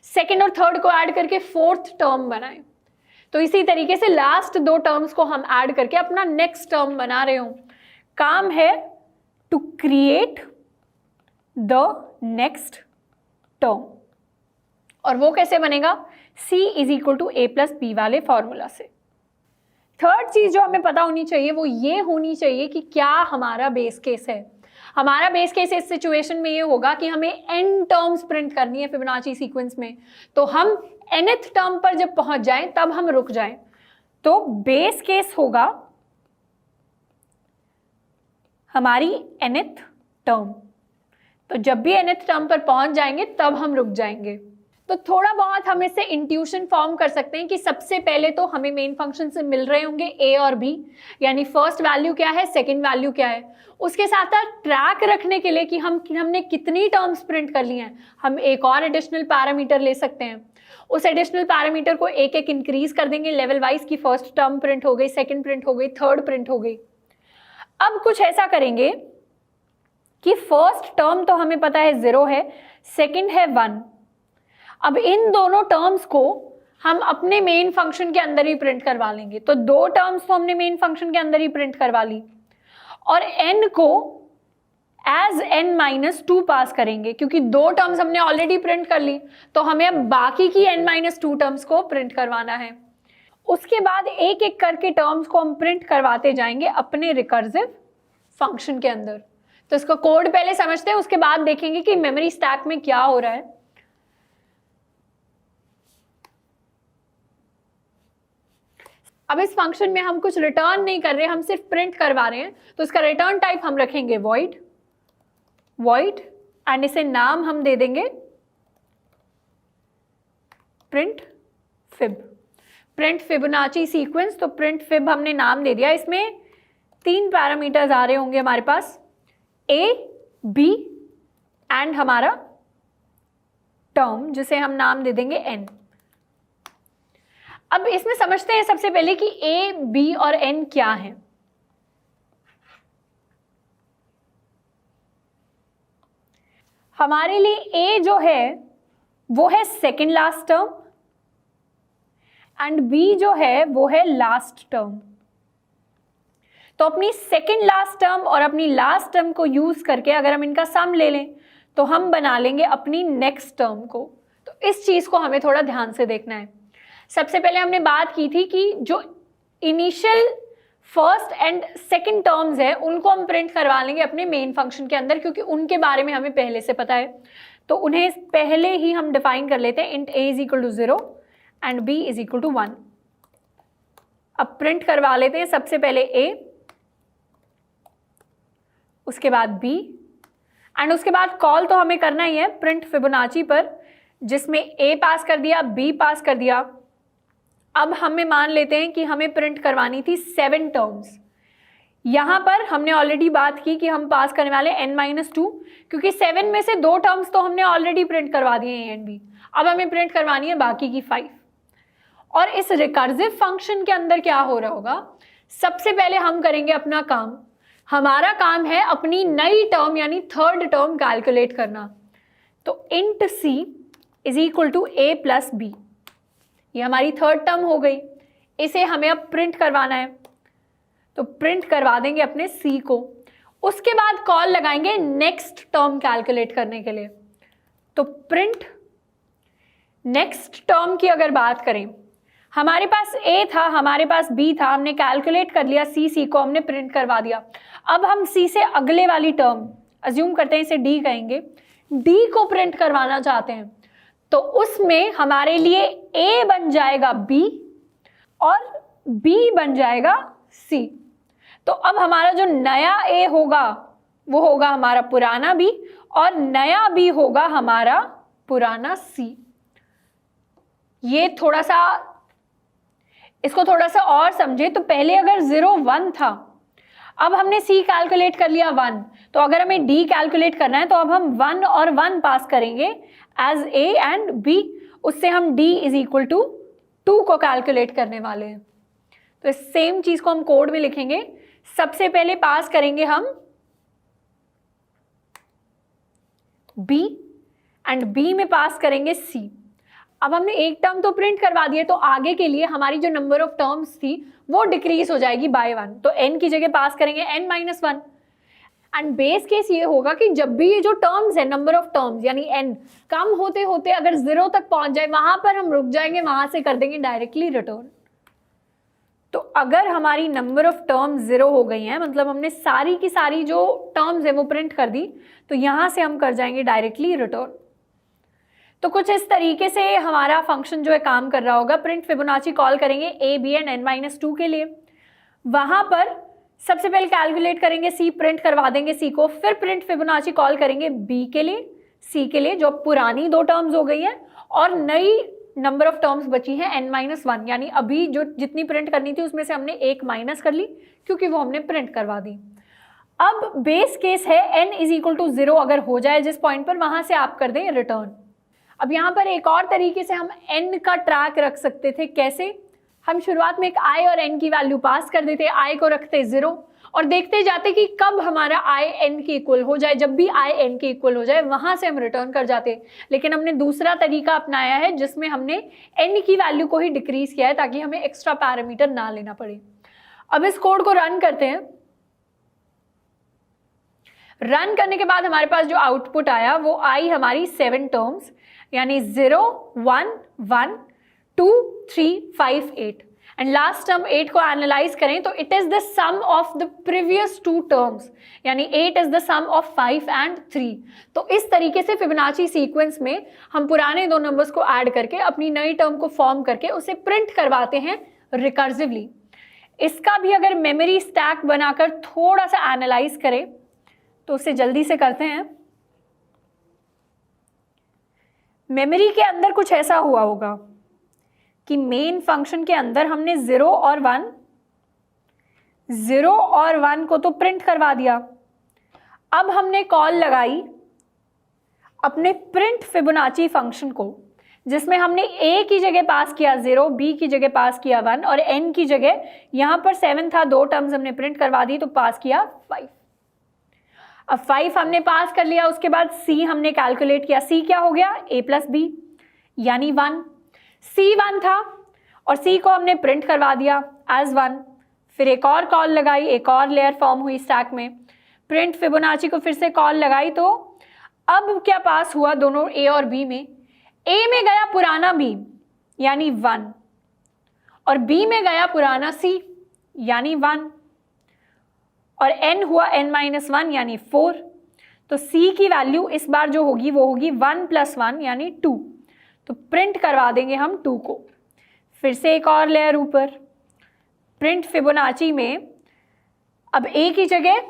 सेकंड और थर्ड को ऐड करके फोर्थ टर्म बनाएं। तो इसी तरीके से लास्ट 2 टर्म्स को हम ऐड करके अपना नेक्स्ट टर्म बना रहे हो। काम है to create the next term, और वो कैसे बनेगा, C is equal to A plus B वाले फॉर्मूला से। थर्ड चीज जो हमें पता होनी चाहिए वो ये होनी चाहिए कि क्या हमारा बेस केस है। हमारा बेस केस इस सिचुएशन में ये होगा कि हमें n टर्म्स प्रिंट करनी है फिबोनाची सीक्वेंस में, तो हम nth टर्म पर जब पहुंच जाएं तब हम रुक जाएं। तो बेस केस होगा हमारी nth टर्म, तो जब भी nth टर्म पर पहुंच जाएंगे तब हम रुक जाएंगे। तो थोड़ा बहुत हम इससे इंट्यूशन फॉर्म कर सकते हैं कि सबसे पहले तो हमें मेन फंक्शन से मिल रहे होंगे ए और बी, यानी फर्स्ट वैल्यू क्या है, सेकंड वैल्यू क्या है। उसके साथ साथ ट्रैक रखने के लिए कि हमने कितनी टर्म्स प्रिंट कर ली हैं, हम एक और एडिशनल पैरामीटर ले सकते हैं। उस एडिशनल पैरामीटर को एक एक इंक्रीज कर देंगे लेवल वाइज की फर्स्ट टर्म प्रिंट हो गई, सेकंड प्रिंट हो गई, थर्ड प्रिंट हो गई। अब कुछ ऐसा करेंगे कि फर्स्ट टर्म तो हमें पता है 0 है, सेकंड है 1। अब इन दोनों टर्म्स को हम अपने मेन फंक्शन के अंदर ही प्रिंट करवा लेंगे। तो 2 टर्म्स तो हमने मेन फंक्शन के अंदर ही प्रिंट करवा ली और n को एज n-2 पास करेंगे, क्योंकि 2 टर्म्स हमने ऑलरेडी प्रिंट कर ली, तो हमें अब बाकी की n-2 टर्म्स को प्रिंट करवाना है। उसके बाद एक एक करके टर्म्स को हम प्रिंट करवाते जाएंगे अपने रिकर्सिव फंक्शन के अंदर। तो इसका कोड पहले समझते हैं, उसके बाद देखेंगे कि मेमोरी स्टैक में क्या हो रहा है। अब इस फंक्शन में हम कुछ रिटर्न नहीं कर रहे, हम सिर्फ प्रिंट करवा रहे हैं, तो इसका रिटर्न टाइप हम रखेंगे void एंड इसे नाम हम दे देंगे प्रिंट फिबोनाची सीक्वेंस। तो प्रिंट फिब हमने नाम दे दिया। इसमें 3 पैरामीटर्स आ रहे होंगे हमारे पास, a, b एंड हमारा टर्म जिसे हम नाम दे देंगे n। अब इसमें समझते हैं सबसे पहले कि a, b और n क्या है। हमारे लिए a जो है वो है second last term and b जो है वो है लास्ट टर्म। तो अपनी सेकेंड लास्ट टर्म और अपनी लास्ट टर्म को यूज करके अगर हम इनका सम ले लें तो हम बना लेंगे अपनी नेक्स्ट टर्म को। तो इस चीज को हमें थोड़ा ध्यान से देखना है। सबसे पहले हमने बात की थी कि जो initial first and second terms है उनको हम प्रिंट करवा लेंगे अपने मेन फंक्शन के अंदर, क्योंकि उनके बारे में हमें पहले से पता है। तो उन्हें पहले ही हम डिफाइन कर लेते हैं, int a is equal to 0 and b is equal to 1। अब प्रिंट करवा लेते हैं सबसे पहले a, उसके बाद b एंड उसके बाद कॉल तो हमें करना ही है प्रिंट फिबोनाची पर, जिसमें a पास कर दिया, b पास कर दिया। अब हमें मान लेते हैं कि हमें प्रिंट करवानी थी 7 टर्म्स। यहां पर हमने ऑलरेडी बात की कि हम पास करने वाले n-2, क्योंकि 7 में से 2 टर्म्स तो हमने ऑलरेडी प्रिंट करवा दिए a एंड b। अब हमें प्रिंट करवानी है बाकी की 5। और इस रिकर्सिव फंक्शन के अंदर क्या हो रहा होगा, सबसे पहले हम करेंगे अपना काम। हमारा काम है अपनी नई टर्म यानी थर्ड टर्म कैलकुलेट करना। तो int c is equal to a plus b, ये हमारी थर्ड टर्म हो गई। इसे हमें अब प्रिंट करवाना है, तो प्रिंट करवा देंगे अपने c को। उसके बाद कॉल लगाएंगे नेक्स्ट टर्म कैलकुलेट करने के लिए। तो प्रिंट नेक्स्ट टर्म की अगर बात करें, हमारे पास a था, हमारे पास b था, हमने कैलकुलेट कर लिया, c को हमने प्रिंट करवा दिया। अब हम c से अगले वाली टर्म, अज्यूम करते हैं इसे d कहेंगे, d को प्रिंट करवाना चाहते हैं। तो उसमें हमारे लिए a बन जाएगा b और b बन जाएगा c। तो अब हमारा जो नया a होगा वो होगा हमारा पुराना b और नया b होगा हमारा पुराना c। ये थोड़ा सा, इसको थोड़ा सा और समझे तो पहले अगर 0 1 था, अब हमने c कैलकुलेट कर लिया 1, तो अगर हमें d कैलकुलेट करना है तो अब हम 1 और 1 पास करेंगे एज a एंड b। उससे हम d इज इक्वल टू 2 को कैलकुलेट करने वाले हैं। तो इस सेम चीज को हम कोड में लिखेंगे। सबसे पहले पास करेंगे हम b एंड b में पास करेंगे c। अब हमने एक टर्म तो प्रिंट करवा दिए, तो आगे के लिए हमारी जो नंबर ऑफ टर्म्स थी वो डिक्रीज हो जाएगी बाय 1। तो n की जगह पास करेंगे n-1 एंड बेस केस ये होगा कि जब भी ये जो टर्म्स है, नंबर ऑफ टर्म्स यानी n कम होते होते अगर 0 तक पहुंच जाए, वहां पर हम रुक जाएंगे, वहां से कर देंगे डायरेक्टली रिटर्न। तो अगर हमारी नंबर ऑफ टर्म्स 0 हो गई हैं, मतलब हमने सारी की सारी जो टर्म्स है वो प्रिंट कर दी, तो यहां से हम कर जाएंगे डायरेक्टली रिटर्न। तो कुछ इस तरीके से हमारा फंक्शन जो है काम कर रहा होगा। प्रिंट फिबोनाची कॉल करेंगे a, b एंड n-2 के लिए। वहां पर सबसे पहले कैलकुलेट करेंगे c, प्रिंट करवा देंगे c को, फिर प्रिंट फिबोनाची कॉल करेंगे b के लिए, c के लिए, जो पुरानी 2 टर्म्स हो गई है, और नई नंबर ऑफ टर्म्स बची हैं n-1, यानी अभी जो जितनी प्रिंट करनी थी उसमें से हमने एक माइनस कर ली क्योंकि वो हमने प्रिंट करवा दी। अब बेस केस है n = 0 अगर हो जाए जिस पॉइंट पर, वहां से आप कर दें रिटर्न। अब यहाँ पर एक और तरीके से हम n का ट्रैक रख सकते थे। कैसे? हम शुरुआत में एक i और n की वैल्यू पास कर देते, i को रखते 0 और देखते जाते कि कब हमारा i n के इक्वल हो जाए। जब भी i n के इक्वल हो जाए वहां से हम रिटर्न कर जाते। लेकिन हमने दूसरा तरीका अपनाया है जिसमें हमने n की वैल्यू को ही डिक्रीज किया है ताकि हमें एक्स्ट्रा पैरामीटर ना लेना पड़े। अब इस कोड को रन करते हैं। रन करने के बाद हमारे पास जो आउटपुट आया वो आई हमारी 7 टर्म्स, यानी 0, 1, 1, 2, 3, 5, 8 एंड लास्ट टर्म 8 को एनालाइज करें तो it is the sum of the previous 2 terms, यानी 8 is the sum of 5 and 3। तो इस तरीके से फिबोनाची सीक्वेंस में हम पुराने 2 नंबर्स को ऐड करके अपनी नई टर्म को फॉर्म करके उसे प्रिंट करवाते हैं रिकर्सिवली। इसका भी अगर मेमोरी स्टैक बनाकर थोड़ा सा एनालाइज करें तो उसे जल्दी से करते हैं। मेमोरी के अंदर कुछ ऐसा हुआ होगा कि मेन फंक्शन के अंदर हमने 0 और 1 को तो प्रिंट करवा दिया। अब हमने कॉल लगाई अपने प्रिंट फिबोनाची फंक्शन को, जिसमें हमने a की जगह पास किया 0, b की जगह पास किया 1 और n की जगह यहां पर 7 था, 2 टर्म्स हमने प्रिंट करवा दी तो पास किया 5। अब 5 हमने पास कर लिया, उसके बाद c हमने कैलकुलेट किया। c क्या हो गया? a + b यानी 1। c 1 था और c को हमने प्रिंट करवा दिया एज 1। फिर एक और कॉल लगाई, एक और लेयर फॉर्म हुई स्टैक में। प्रिंट फिबोनाची को फिर से कॉल लगाई तो अब क्या पास हुआ दोनों a और b में? a में गया पुराना b यानी 1 और b में गया पुराना c यानी 1 और n हुआ n-1 यानी 4। तो c की वैल्यू इस बार जो होगी वो होगी 1 + 1 यानी 2। तो प्रिंट करवा देंगे हम 2 को। फिर से एक और लेयर ऊपर। प्रिंट फिबोनाची में अब a की जगह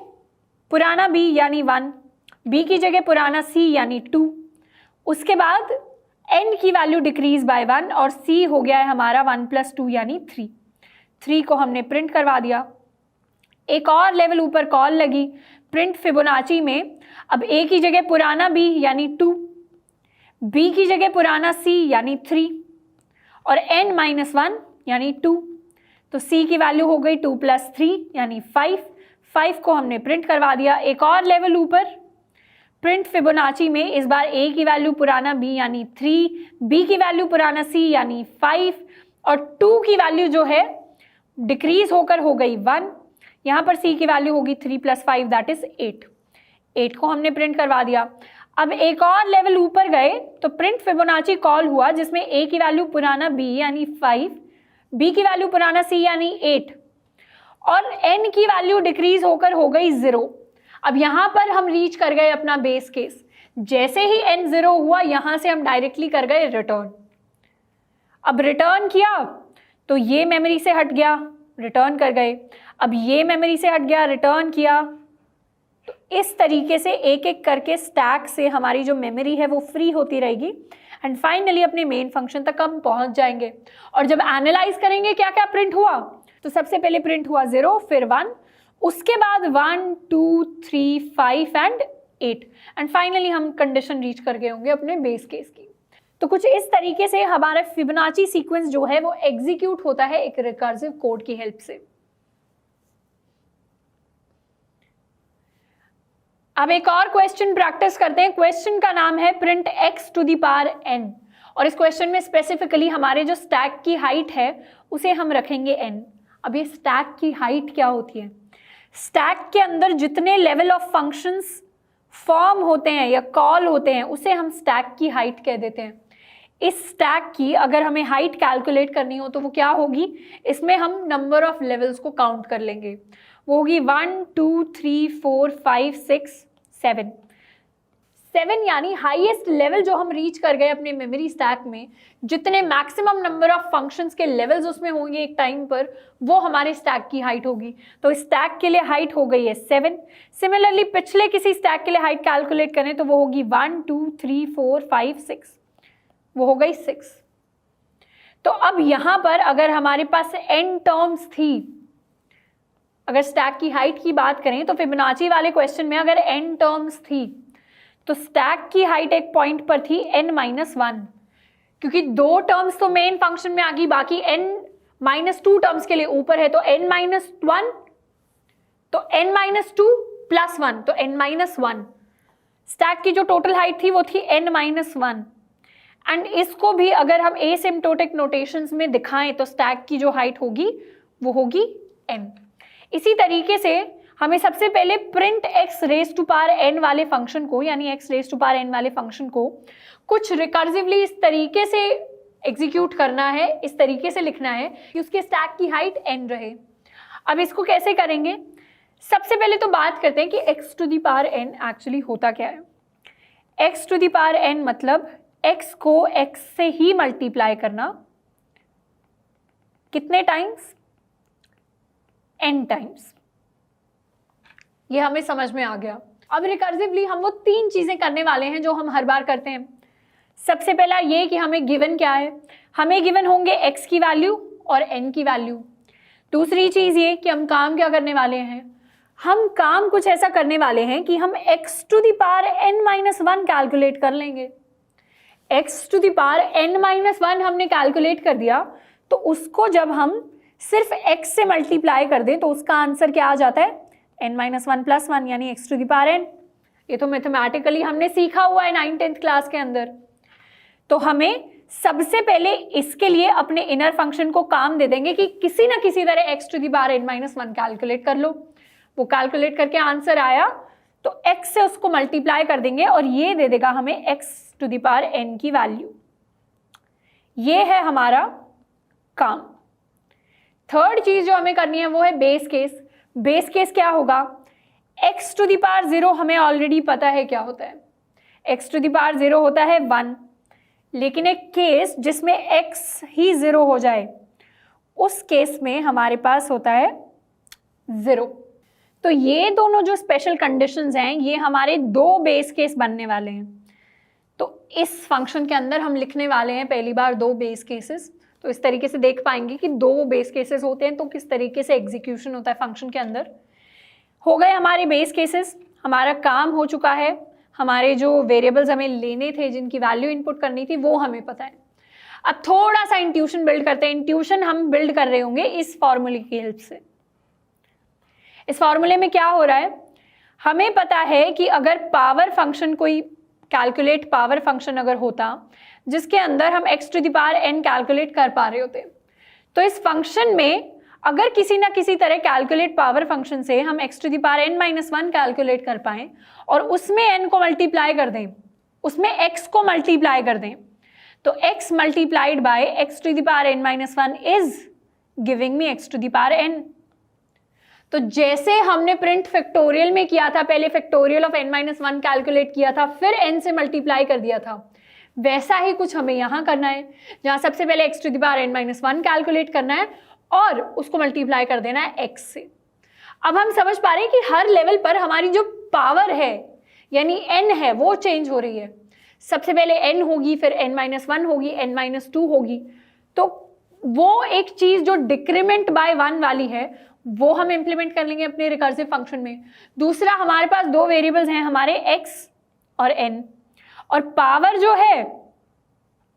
पुराना b यानी 1, b की जगह पुराना c यानी 2। उसके बाद n की वैल्यू डिक्रीज बाय 1 और c हो गया है हमारा 1 + 2 यानी 3। 3 को हमने प्रिंट करवा दिया। एक और लेवल ऊपर कॉल लगी प्रिंट फिबोनाची में। अब a की जगह पुराना b यानी 2, b की जगह पुराना c यानी 3 और n-1 यानी 2। तो c की वैल्यू हो गई 2 + 3 यानी 5। 5 को हमने प्रिंट करवा दिया। एक और लेवल ऊपर प्रिंट फिबोनाची में इस बार a की वैल्यू पुराना b यानी 3, b की वैल्यू पुराना c यानी 5 और 2 की वैल्यू जो है डिक्रीज होकर हो गई 1। यहाँ पर c की वैल्यू होगी 3 + 5 दैट इज 8। 8 को हमने प्रिंट करवा दिया। अब एक और लेवल ऊपर गए तो प्रिंट फिबोनाची कॉल हुआ जिसमें a की वैल्यू पुराना b यानी 5, b की वैल्यू पुराना c यानी 8 और n की वैल्यू डिक्रीज होकर हो गई 0। अब यहाँ पर हम रीच कर गए अपना बेस केस। जैसे ही n 0 हुआ यहाँ से हम डायरेक्टली कर गए रिटर्न। अब रिटर्न किया तो ये मेमोरी से हट गया, रिटर्न कर गए। अब ये मेमोरी से हट गया, रिटर्न किया। तो इस तरीके से एक एक करके स्टैक से हमारी जो मेमोरी है वो फ्री होती रहेगी एंड फाइनली अपने मेन फंक्शन तक हम पहुंच जाएंगे। और जब एनालाइज करेंगे क्या क्या प्रिंट हुआ, तो सबसे पहले प्रिंट हुआ 0, फिर 1, उसके बाद 1, 2, 3, 5 एंड 8 एंड फाइनली हम कंडीशन रीच कर गए होंगे अपने बेस केस की। तो कुछ इस तरीके से हमारा फिबोनाची सीक्वेंस जो है वो एग्जीक्यूट होता है एक रिकर्सिव कोड की हेल्प से। अब एक और क्वेश्चन प्रैक्टिस करते हैं। क्वेश्चन का नाम है प्रिंट x⁴n और इस क्वेश्चन में स्पेसिफिकली हमारे जो स्टैक की हाइट है उसे हम रखेंगे n। अब ये स्टैक की हाइट क्या होती है? स्टैक के अंदर जितने लेवल ऑफ फंक्शंस फॉर्म होते हैं या कॉल होते हैं उसे हम स्टैक की हाइट कह देते हैं। इस स्टैक की अगर हमें हाइट कैलकुलेट करनी हो तो वो क्या होगी? इसमें हम नंबर ऑफ लेवल्स को काउंट कर लेंगे। वो होगी 1, 2, 3, 4, 5, 6, 7। 7 यानी हाईएस्ट लेवल जो हम रीच कर गए अपने मेमोरी स्टैक में। जितने मैक्सिमम नंबर ऑफ फंक्शंस के लेवल्स उसमें होंगे एक टाइम पर, वो हमारे स्टैक की हाइट होगी। तो स्टैक के लिए हाइट हो गई है 7। सिमिलरली पिछले किसी स्टैक के लिए हाइट कैलकुलेट करें तो वो होगी 1, 2, 3, 4, 5, 6। वो हो गई 6। तो अब यहां पर अगर हमारे पास n टर्म्स थी, अगर स्टैक की हाइट की बात करें तो फिबोनाची वाले क्वेश्चन में अगर n टर्म्स थी तो स्टैक की हाइट एक पॉइंट पर थी n-1, क्योंकि 2 टर्म्स तो मेन फंक्शन में आ गई, बाकी n-2 टर्म्स के लिए ऊपर है, तो n-1 तो n-2 + 1 तो n-1। स्टैक की जो टोटल हाइट थी वो थी n-1। एंड इसको भी अगर हम एसिम्प्टोटिक नोटेशंस में दिखाएं तो स्टैक की जो हाइट होगी वो होगी n। इसी तरीके से हमें सबसे पहले प्रिंट x⁴n वाले फंक्शन को, यानी x⁴n वाले फंक्शन को कुछ रिकर्सिवली इस तरीके से एग्जीक्यूट करना है, इस तरीके से लिखना है कि उसके स्टैक की हाइट n रहे। अब इसको कैसे करेंगे? सबसे पहले तो बात करते हैं कि x⁴n एक्चुअली होता क्या है। x⁴n मतलब x को x से ही मल्टीप्लाई करना, कितने टाइम्स? n times. ये हमें समझ में आ गया। अब रिकर्सिवली हम वो 3 चीजें करने वाले हैं जो हम हर बार करते हैं। सबसे पहला ये कि हमें गिवन क्या है, हमें गिवन होंगे x की वैल्यू और n की वैल्यू। दूसरी चीज ये कि हम काम क्या करने वाले हैं, हम काम कुछ ऐसा करने वाले हैं कि हम x⁴n-1 कैलकुलेट कर लेंगे। x⁴n-1 हमने कैलकुलेट कर दिया तो उसको जब हम सिर्फ x से मल्टीप्लाई कर दें तो उसका आंसर क्या आ जाता है? n-1 + 1 यानी x⁴n। ये तो मैथमेटिकली हमने सीखा हुआ है 9th-10th क्लास के अंदर। तो हमें सबसे पहले इसके लिए अपने इनर फंक्शन को काम दे देंगे कि किसी ना किसी तरह x⁴n-1 कैलकुलेट कर लो। वो कैलकुलेट करके आंसर आया तो x से उसको मल्टीप्लाई कर देंगे और ये दे देगा हमें x⁴n की वैल्यू। ये है हमारा काम। थर्ड चीज जो हमें करनी है वो है बेस केस। बेस केस क्या होगा? x⁴0 हमें ऑलरेडी पता है क्या होता है, x⁴0 होता है 1, लेकिन एक केस जिसमें x ही 0 हो जाए उस केस में हमारे पास होता है 0। तो ये दोनों जो स्पेशल कंडीशंस हैं ये हमारे 2 बेस केस बनने वाले हैं। तो इस फंक्शन के अंदर हम लिखने वाले हैं पहली बार 2 बेस केसेस। तो इस तरीके से देख पाएंगे कि 2 बेस केसेस होते हैं तो किस तरीके से एग्जीक्यूशन होता है फंक्शन के अंदर। हो गए हमारे बेस केसेस, हमारा काम हो चुका है। हमारे जो वेरिएबल्स हमें लेने थे, जिनकी वैल्यू इनपुट करनी थी, वो हमें पता है। अब थोड़ा सा इंट्यूशन बिल्ड करते हैं। इंट्यूशन हम बिल्ड कर रहे होंगे इस फॉर्मूले की हेल्प से। इस फॉर्मूले में क्या हो रहा है, हमें पता है कि अगर पावर फंक्शन, कोई कैलकुलेट पावर फंक्शन अगर होता जिसके अंदर हम x⁴n कैलकुलेट कर पा रहे होते, तो इस फंक्शन में अगर किसी ना किसी तरह कैलकुलेट पावर फंक्शन से हम x⁴n-1 कैलकुलेट कर पाएं और उसमें n को मल्टीप्लाई कर दें, उसमें x को मल्टीप्लाई कर दें, तो x multiplied by x⁴n-1 is giving me x⁴n। तो जैसे हमने प्रिंट फैक्टोरियल में किया था, पहले फैक्टोरियल ऑफ n-1 कैलकुलेट किया था, फिर n से मल्टीप्लाई कर दिया था, वैसा ही कुछ हमें यहाँ करना है, जहाँ सबसे पहले x⁴n-1 कैलकुलेट करना है और उसको मल्टीप्लाई कर देना है x से। अब हम समझ पा रहे हैं कि हर लेवल पर हमारी जो पावर है यानी n है वो चेंज हो रही है। सबसे पहले n होगी, फिर n-1 होगी, n-2 होगी। तो वो एक चीज जो डिक्रीमेंट बाय 1 वाली है वो हम इंप्लीमेंट कर लेंगे अपने रिकर्सिव फंक्शन में। दूसरा, हमारे पास 2 वेरिएबल्स हैं हमारे x और n, और पावर जो है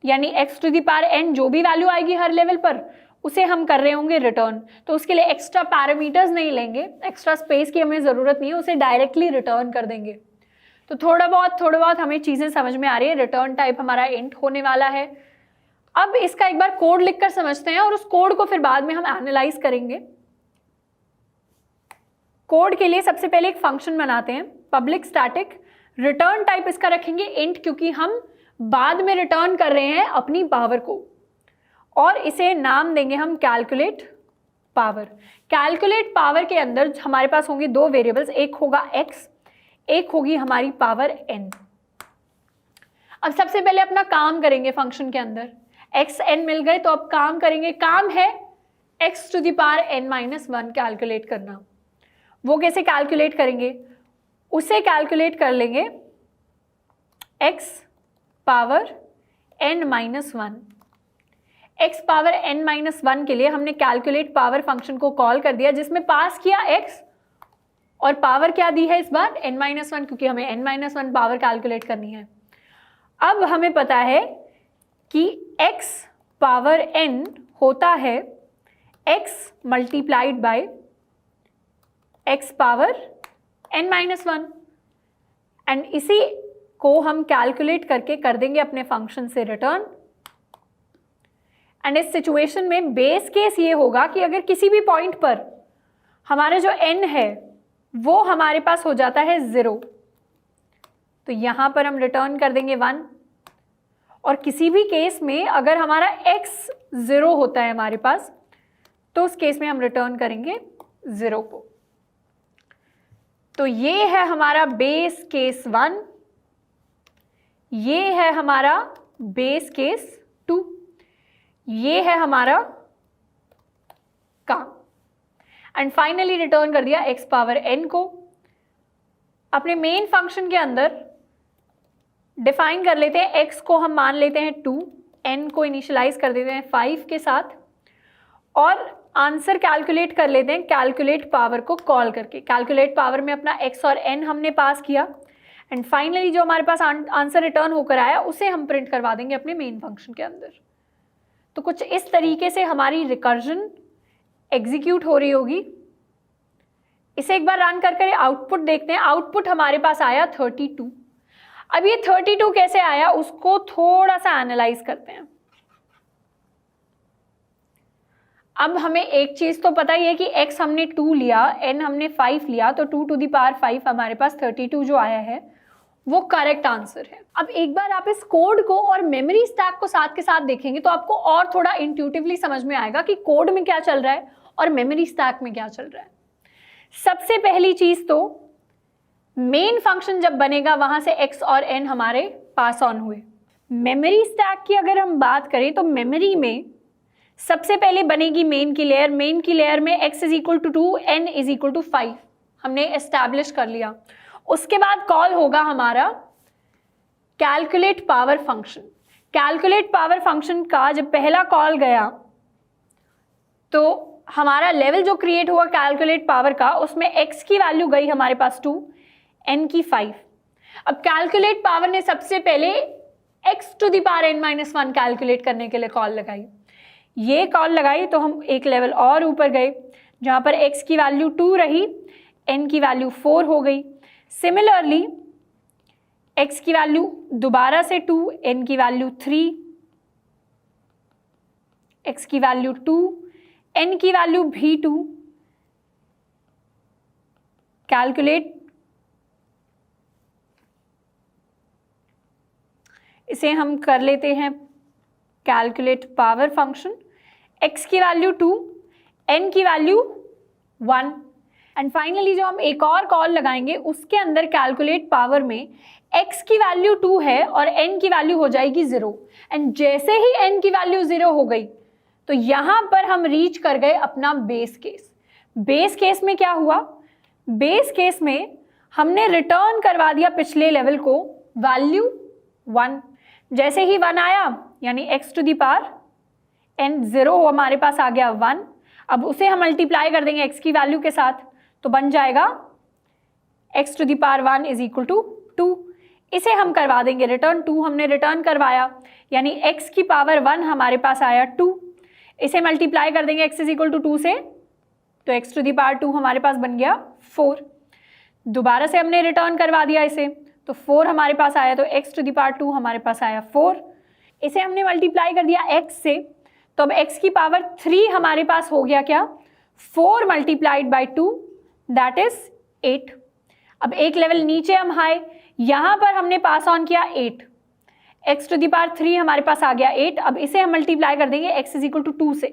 यानी x⁴n जो भी वैल्यू आएगी हर लेवल पर उसे हम कर रहे होंगे रिटर्न। तो उसके लिए एक्स्ट्रा पैरामीटर्स नहीं लेंगे, एक्स्ट्रा स्पेस की हमें ज़रूरत नहीं है, उसे डायरेक्टली रिटर्न कर देंगे। तो थोड़ा बहुत हमें चीज़ें समझ में आ रही है। रिटर्न टाइप हमारा इंट होने वाला है। अब इसका एक बार कोड लिखकर समझते हैं और उस कोड को फिर बाद में हम एनालाइज करेंगे। कोड के लिए सबसे पहले एक फंक्शन बनाते हैं, पब्लिक स्टैटिक। रिटर्न टाइप इसका रखेंगे इंट, क्योंकि हम बाद में रिटर्न कर रहे हैं अपनी पावर को, और इसे नाम देंगे हम कैलकुलेट पावर। कैलकुलेट पावर के अंदर हमारे पास होंगे 2 वेरिएबल्स, एक होगा x, एक होगी हमारी पावर n। अब सबसे पहले अपना काम करेंगे फंक्शन के अंदर। x n मिल गए तो अब काम करेंगे। काम है x⁴n-1 कैलकुलेट करना। वो कैसे कैलकुलेट करेंगे? उसे कैलकुलेट कर लेंगे x⁴n n-1। x power n-1 के लिए हमने कैलकुलेट पावर फंक्शन को कॉल कर दिया, जिसमें पास किया x और पावर क्या दी है इस बार n-1, क्योंकि हमें n-1 पावर कैलकुलेट करनी है। अब हमें पता है कि x पावर n होता है x multiplied by x power n-1, and इसी को हम कैलकुलेट करके कर देंगे अपने फंक्शन से रिटर्न। एंड इस सिचुएशन में बेस केस ये होगा कि अगर किसी भी पॉइंट पर हमारा जो n है वो हमारे पास हो जाता है 0, तो यहां पर हम रिटर्न कर देंगे 1, और किसी भी केस में अगर हमारा x 0 होता है हमारे पास, तो उस केस में हम रिटर्न करेंगे 0 को। तो ये है हमारा बेस केस 1, ये है हमारा बेस केस 2, ये है हमारा काम, एंड फाइनली रिटर्न कर दिया x पावर n को। अपने मेन फंक्शन के अंदर डिफाइन कर लेते हैं, x को हम मान लेते हैं 2, n को इनिशियलाइज कर देते हैं 5 के साथ, और आंसर कैलकुलेट कर लेते हैं कैलकुलेट पावर को कॉल करके। कैलकुलेट पावर में अपना x और n हमने पास किया, एंड फाइनली जो हमारे पास आंसर रिटर्न होकर आया उसे हम प्रिंट करवा देंगे अपने मेन फंक्शन के अंदर। तो कुछ इस तरीके से हमारी रिकर्जन एग्जीक्यूट हो रही होगी। इसे एक बार रन करके आउटपुट देखते हैं। आउटपुट हमारे पास आया 32। अब ये 32 कैसे आया उसको थोड़ा सा एनालाइज करते हैं। अब हमें एक चीज तो पता ही है कि x हमने 2 लिया, n हमने 5 लिया, तो 2 टू द पावर 5 हमारे पास 32 जो आया है वो करेक्ट आंसर है। अब एक बार आप इस कोड को और मेमोरी स्टैक को साथ के साथ देखेंगे तो आपको और थोड़ा इंट्यूटिवली समझ में आएगा कि कोड में क्या चल रहा है और मेमोरी स्टैक में क्या चल रहा है। सबसे पहली चीज तो मेन फंक्शन जब बनेगा वहां से x और n हमारे पास ऑन हुए। मेमोरी स्टैक की अगर हम बात करें तो मेमोरी में सबसे पहले बनेगी मेन की लेयर। मेन की लेयर में x is equal to 2, n is equal to 5 हमने एस्टैब्लिश कर लिया। उसके बाद कॉल होगा हमारा calculate power function. Calculate power function का जब पहला कॉल गया तो हमारा लेवल जो क्रिएट हुआ कैलकुलेट पावर का, उसमें x की वैल्यू गई हमारे पास 2, n की 5। अब कैलकुलेट पावर ने सबसे पहले x to the power n-1 calculate करने के लिए कॉल लगाई। ये कॉल लगाई तो हम एक लेवल और ऊपर गए, जहां पर x की वैल्यू 2 रही, n की वैल्यू 4 हो गई। सिमिलरली x की वैल्यू दोबारा से 2, n की वैल्यू 3, x की वैल्यू 2, n की वैल्यू भी 2। कैलकुलेट, इसे हम कर लेते हैं कैलकुलेट पावर फंक्शन। x की वैल्यू 2, n की वैल्यू 1, एंड फाइनली जो हम एक और कॉल लगाएंगे उसके अंदर कैलकुलेट पावर में x की वैल्यू 2 है और n की वैल्यू हो जाएगी 0, एंड जैसे ही n की वैल्यू 0 हो गई तो यहां पर हम रीच कर गए अपना बेस केस। बेस केस में क्या हुआ? बेस केस में हमने रिटर्न करवा दिया पिछले लेवल को वैल्यू 1। जैसे ही 1 आया यानी x to the power n 0 हमारे पास आ गया 1। अब उसे हम मल्टीप्लाई कर देंगे x की वैल्यू के साथ तो बन जाएगा x to the power 1 is equal to 2। इसे हम करवा देंगे रिटर्न। 2 हमने रिटर्न करवाया यानी x की पावर 1 हमारे पास आया 2। इसे मल्टीप्लाई कर देंगे x इज इक्वल टू 2 से तो x टू दी पावर 2 हमारे पास बन गया 4। दोबारा से हमने रिटर्न करवा दिया इसे तो 4 हमारे पास आया तो x टू दी पावर 2 हमारे पास आया 4। इसे हमने मल्टीप्लाई कर दिया x से तो अब x की पावर 3 हमारे पास हो गया क्या? 4 मल्टीप्लाइड बाई 2 दैट इज 8। अब एक लेवल नीचे हम आए, यहां पर हमने पास ऑन किया 8। x टू दी पावर 3 हमारे पास आ गया 8। अब इसे हम मल्टीप्लाई कर देंगे x इज इक्वल टू 2 से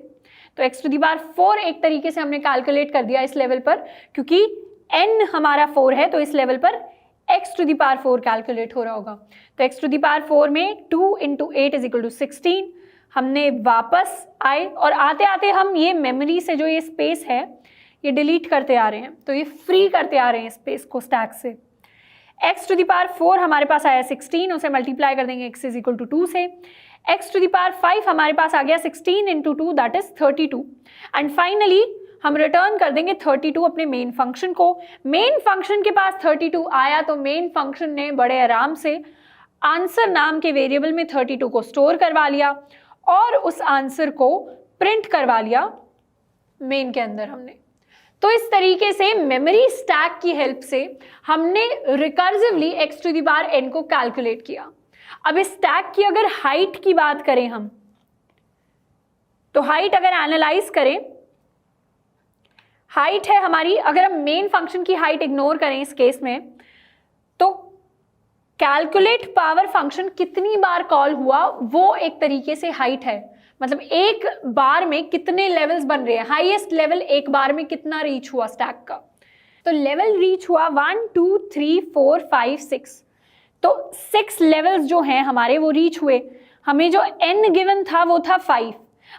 तो x टू दी पावर 4 एक तरीके से हमने कैलकुलेट कर दिया इस लेवल पर, क्योंकि n हमारा 4 है तो इस लेवल पर x to the power 4 calculate हो रहा होगा। तो x टू दी पावर 4 में 2 इंटू 8 इज इक्वल टू 16। हमने वापस आए और आते आते हम ये मेमोरी से जो ये स्पेस है ये डिलीट करते आ रहे हैं, तो ये फ्री करते आ रहे हैं स्पेस को स्टैक से। x टू दी पावर 4 हमारे पास आया 16, उसे मल्टीप्लाई कर देंगे x इज इक्वल टू 2 से। x टू द पावर 5 हमारे पास आ गया 16 into 2 that is 32 and finally हम रिटर्न कर देंगे 32 अपने मेन फंक्शन को। मेन फंक्शन के पास 32 आया तो मेन फंक्शन ने बड़े आराम से आंसर नाम के वेरिएबल में 32 को स्टोर करवा लिया और उस आंसर को प्रिंट करवा लिया मेन के अंदर हमने। तो इस तरीके से मेमोरी स्टैक की हेल्प से हमने recursively x to the power n को कैलकुलेट किया। अब इस स्टैक की अगर हाइट की बात करें हम, तो हाइट अगर एनालाइज करें, हाइट है हमारी, अगर हम मेन फंक्शन की हाइट इग्नोर करें इस केस में, तो कैलकुलेट पावर फंक्शन कितनी बार कॉल हुआ वो एक तरीके से हाइट है। मतलब एक बार में कितने लेवल्स बन रहे हैं, हाईएस्ट लेवल एक बार में कितना रीच हुआ स्टैक का। तो लेवल रीच हुआ 1 2 3 4 5 6, तो 6 लेवल्स जो हैं हमारे वो रीच हुए। हमें जो n गिवन था वो था 5।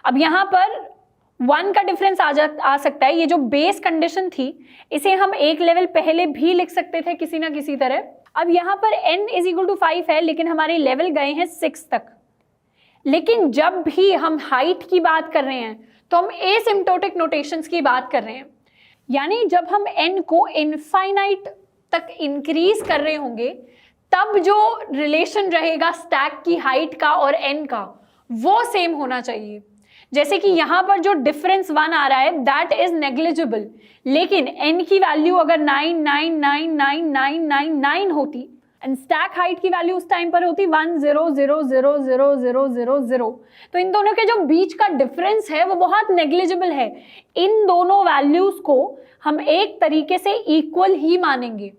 अब यहाँ पर 1 का डिफरेंस आ सकता है। ये जो बेस कंडीशन थी इसे हम एक लेवल पहले भी लिख सकते थे किसी ना किसी तरह। अब यहाँ पर n इज इक्वल टू 5 है लेकिन हमारे लेवल गए हैं 6 तक। लेकिन जब भी हम हाइट की बात कर रहे हैं तो हम एसिम्प्टोटिक नोटेशंस की बात कर रहे हैं, यानी जब हम n को इनफाइनाइट तक इंक्रीज कर रहे होंगे तब जो रिलेशन रहेगा स्टैक की हाइट का और n का वो सेम होना चाहिए। जैसे कि यहाँ पर जो डिफरेंस 1 आ रहा है दैट इज नेग्लिजिबल, लेकिन n की वैल्यू अगर 9999999 होती एंड स्टैक हाइट की वैल्यू उस टाइम पर होती 10000000, तो इन दोनों के जो बीच का डिफरेंस है वो बहुत नेग्लिजिबल है। इन दोनों वैल्यूज को हम एक तरीके से इक्वल ही मानेंगे।